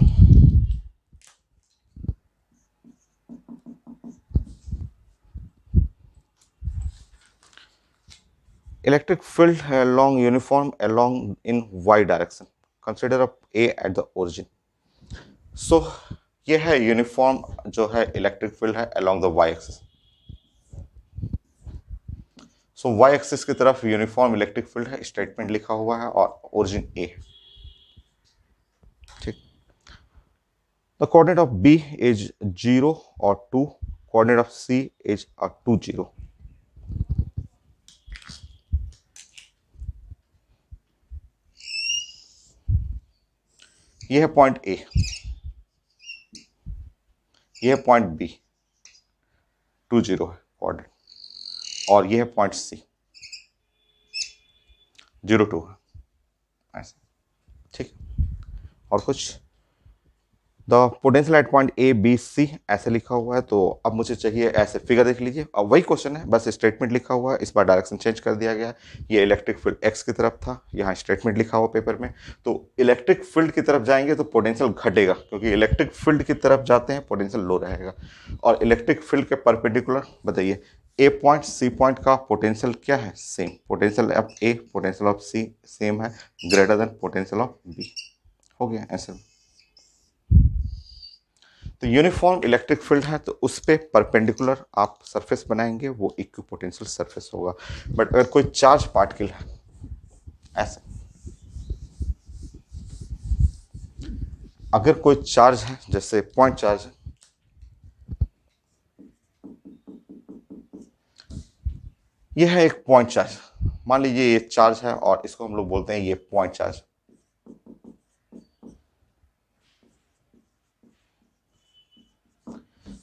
electric field along uniform along in y direction, consider of a at the origin। so ये है uniform जो है electric field है along the y axis। So y axis की तरफ uniform electric field है, statement लिखा हुआ है और ओरिजिन ए। ठीक, the coordinate of b is 0 और 2, कोऑर्डिनेट ऑफ c इज 2 0। ये है पॉइंट ए, ये है पॉइंट बी, 2 0 है कोऑर्डिनेट, और ये है पॉइंट सी 0 2 है, ऐसे। ठीक, और कुछ, the potential at point A B C ऐसे लिखा हुआ है। तो अब मुझे चाहिए ऐसे फिगर देख लीजिए, अब वही क्वेश्चन है, बस स्टेटमेंट लिखा हुआ है, इस बार डायरेक्शन चेंज कर दिया गया है। ये इलेक्ट्रिक फील्ड एक्स की तरफ था, यहाँ स्टेटमेंट लिखा हुआ पेपर में। तो इलेक्ट्रिक फील्ड की तरफ जाएंगे तो पोटेंशियल घटेगा, क्योंकि इलेक्ट्रिक फील्ड की तरफ जाते हैं पोटेंशियल लो रहेगा। और इलेक्ट्रिक फील्ड के परपेंडिकुलर बताइए, ए पॉइंट सी पॉइंट का पोटेंशियल क्या है, same, potential of A potential of C same है, greater than potential of B. हो गया आंसर। तो यूनिफॉर्म इलेक्ट्रिक फील्ड है तो उस पे परपेंडिकुलर आप सरफेस बनाएंगे, वो इक्विपोटेंशियल सरफेस होगा। बट अगर कोई चार्ज पार्टिकल है ऐसे, अगर कोई चार्ज है जैसे पॉइंट चार्ज है, यह है एक पॉइंट चार्ज, मान लीजिए ये चार्ज है और इसको हम लोग बोलते हैं ये पॉइंट चार्ज।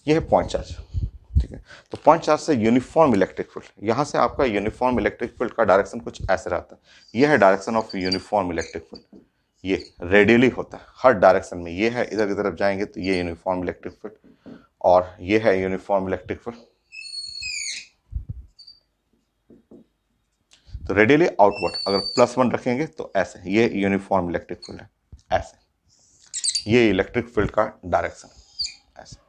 ये है पॉइंट चार्ज, ठीक है। तो पॉइंट चार्ज से यूनिफॉर्म इलेक्ट्रिक फील्ड, यहां से आपका यूनिफॉर्म इलेक्ट्रिक फील्ड का डायरेक्शन कुछ ऐसे रहता है। यह है direction of uniform electric field, ये रेडियली होता है हर डायरेक्शन में। ये है इधर की तरफ जाएंगे तो ये यूनिफॉर्म इलेक्ट्रिक फील्ड, और ये है यूनिफॉर्म इलेक्ट्रिक फील्ड। तो रेडियली आउटवर्ड अगर +1 रखेंगे तो ऐसे, ये यूनिफॉर्म इलेक्ट्रिक फील्ड है ऐसे, ये इलेक्ट्रिक फील्ड का डायरेक्शन ऐसे।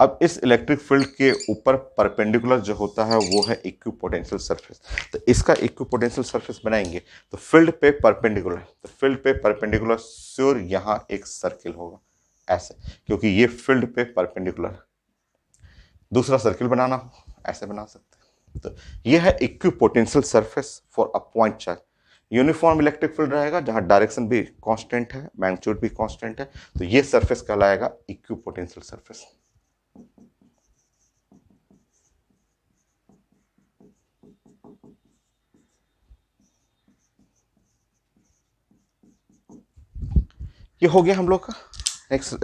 अब इस इलेक्ट्रिक फील्ड के ऊपर परपेंडिकुलर जो होता है वो है इक्विपोटेंशियल सरफेस। तो इसका इक्विपोटेंशियल सरफेस बनाएंगे तो फील्ड पे परपेंडिकुलर, तो फील्ड पे परपेंडिकुलर श्योर यहां एक सर्किल होगा ऐसे, क्योंकि ये फील्ड पे परपेंडिकुलर है। दूसरा सर्किल बनाना हो ऐसे बना सकते हैं। तो ये है equipotential surface for a point charge. Uniform electric field रहेगा जहां डायरेक्शन भी कांस्टेंट है, मैग्नीट्यूड भी कांस्टेंट है, तो ये सरफेस कहलाएगा इक्विपोटेंशियल सरफेस। ये हो गया हम लोग का नेक्स्ट।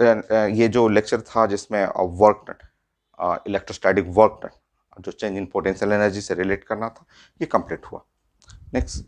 ये जो लेक्चर था जिसमें work done, electrostatic work done, जो चेंज इन पोटेंशियल एनर्जी से रिलेट करना था, ये कंप्लीट हुआ। नेक्स्ट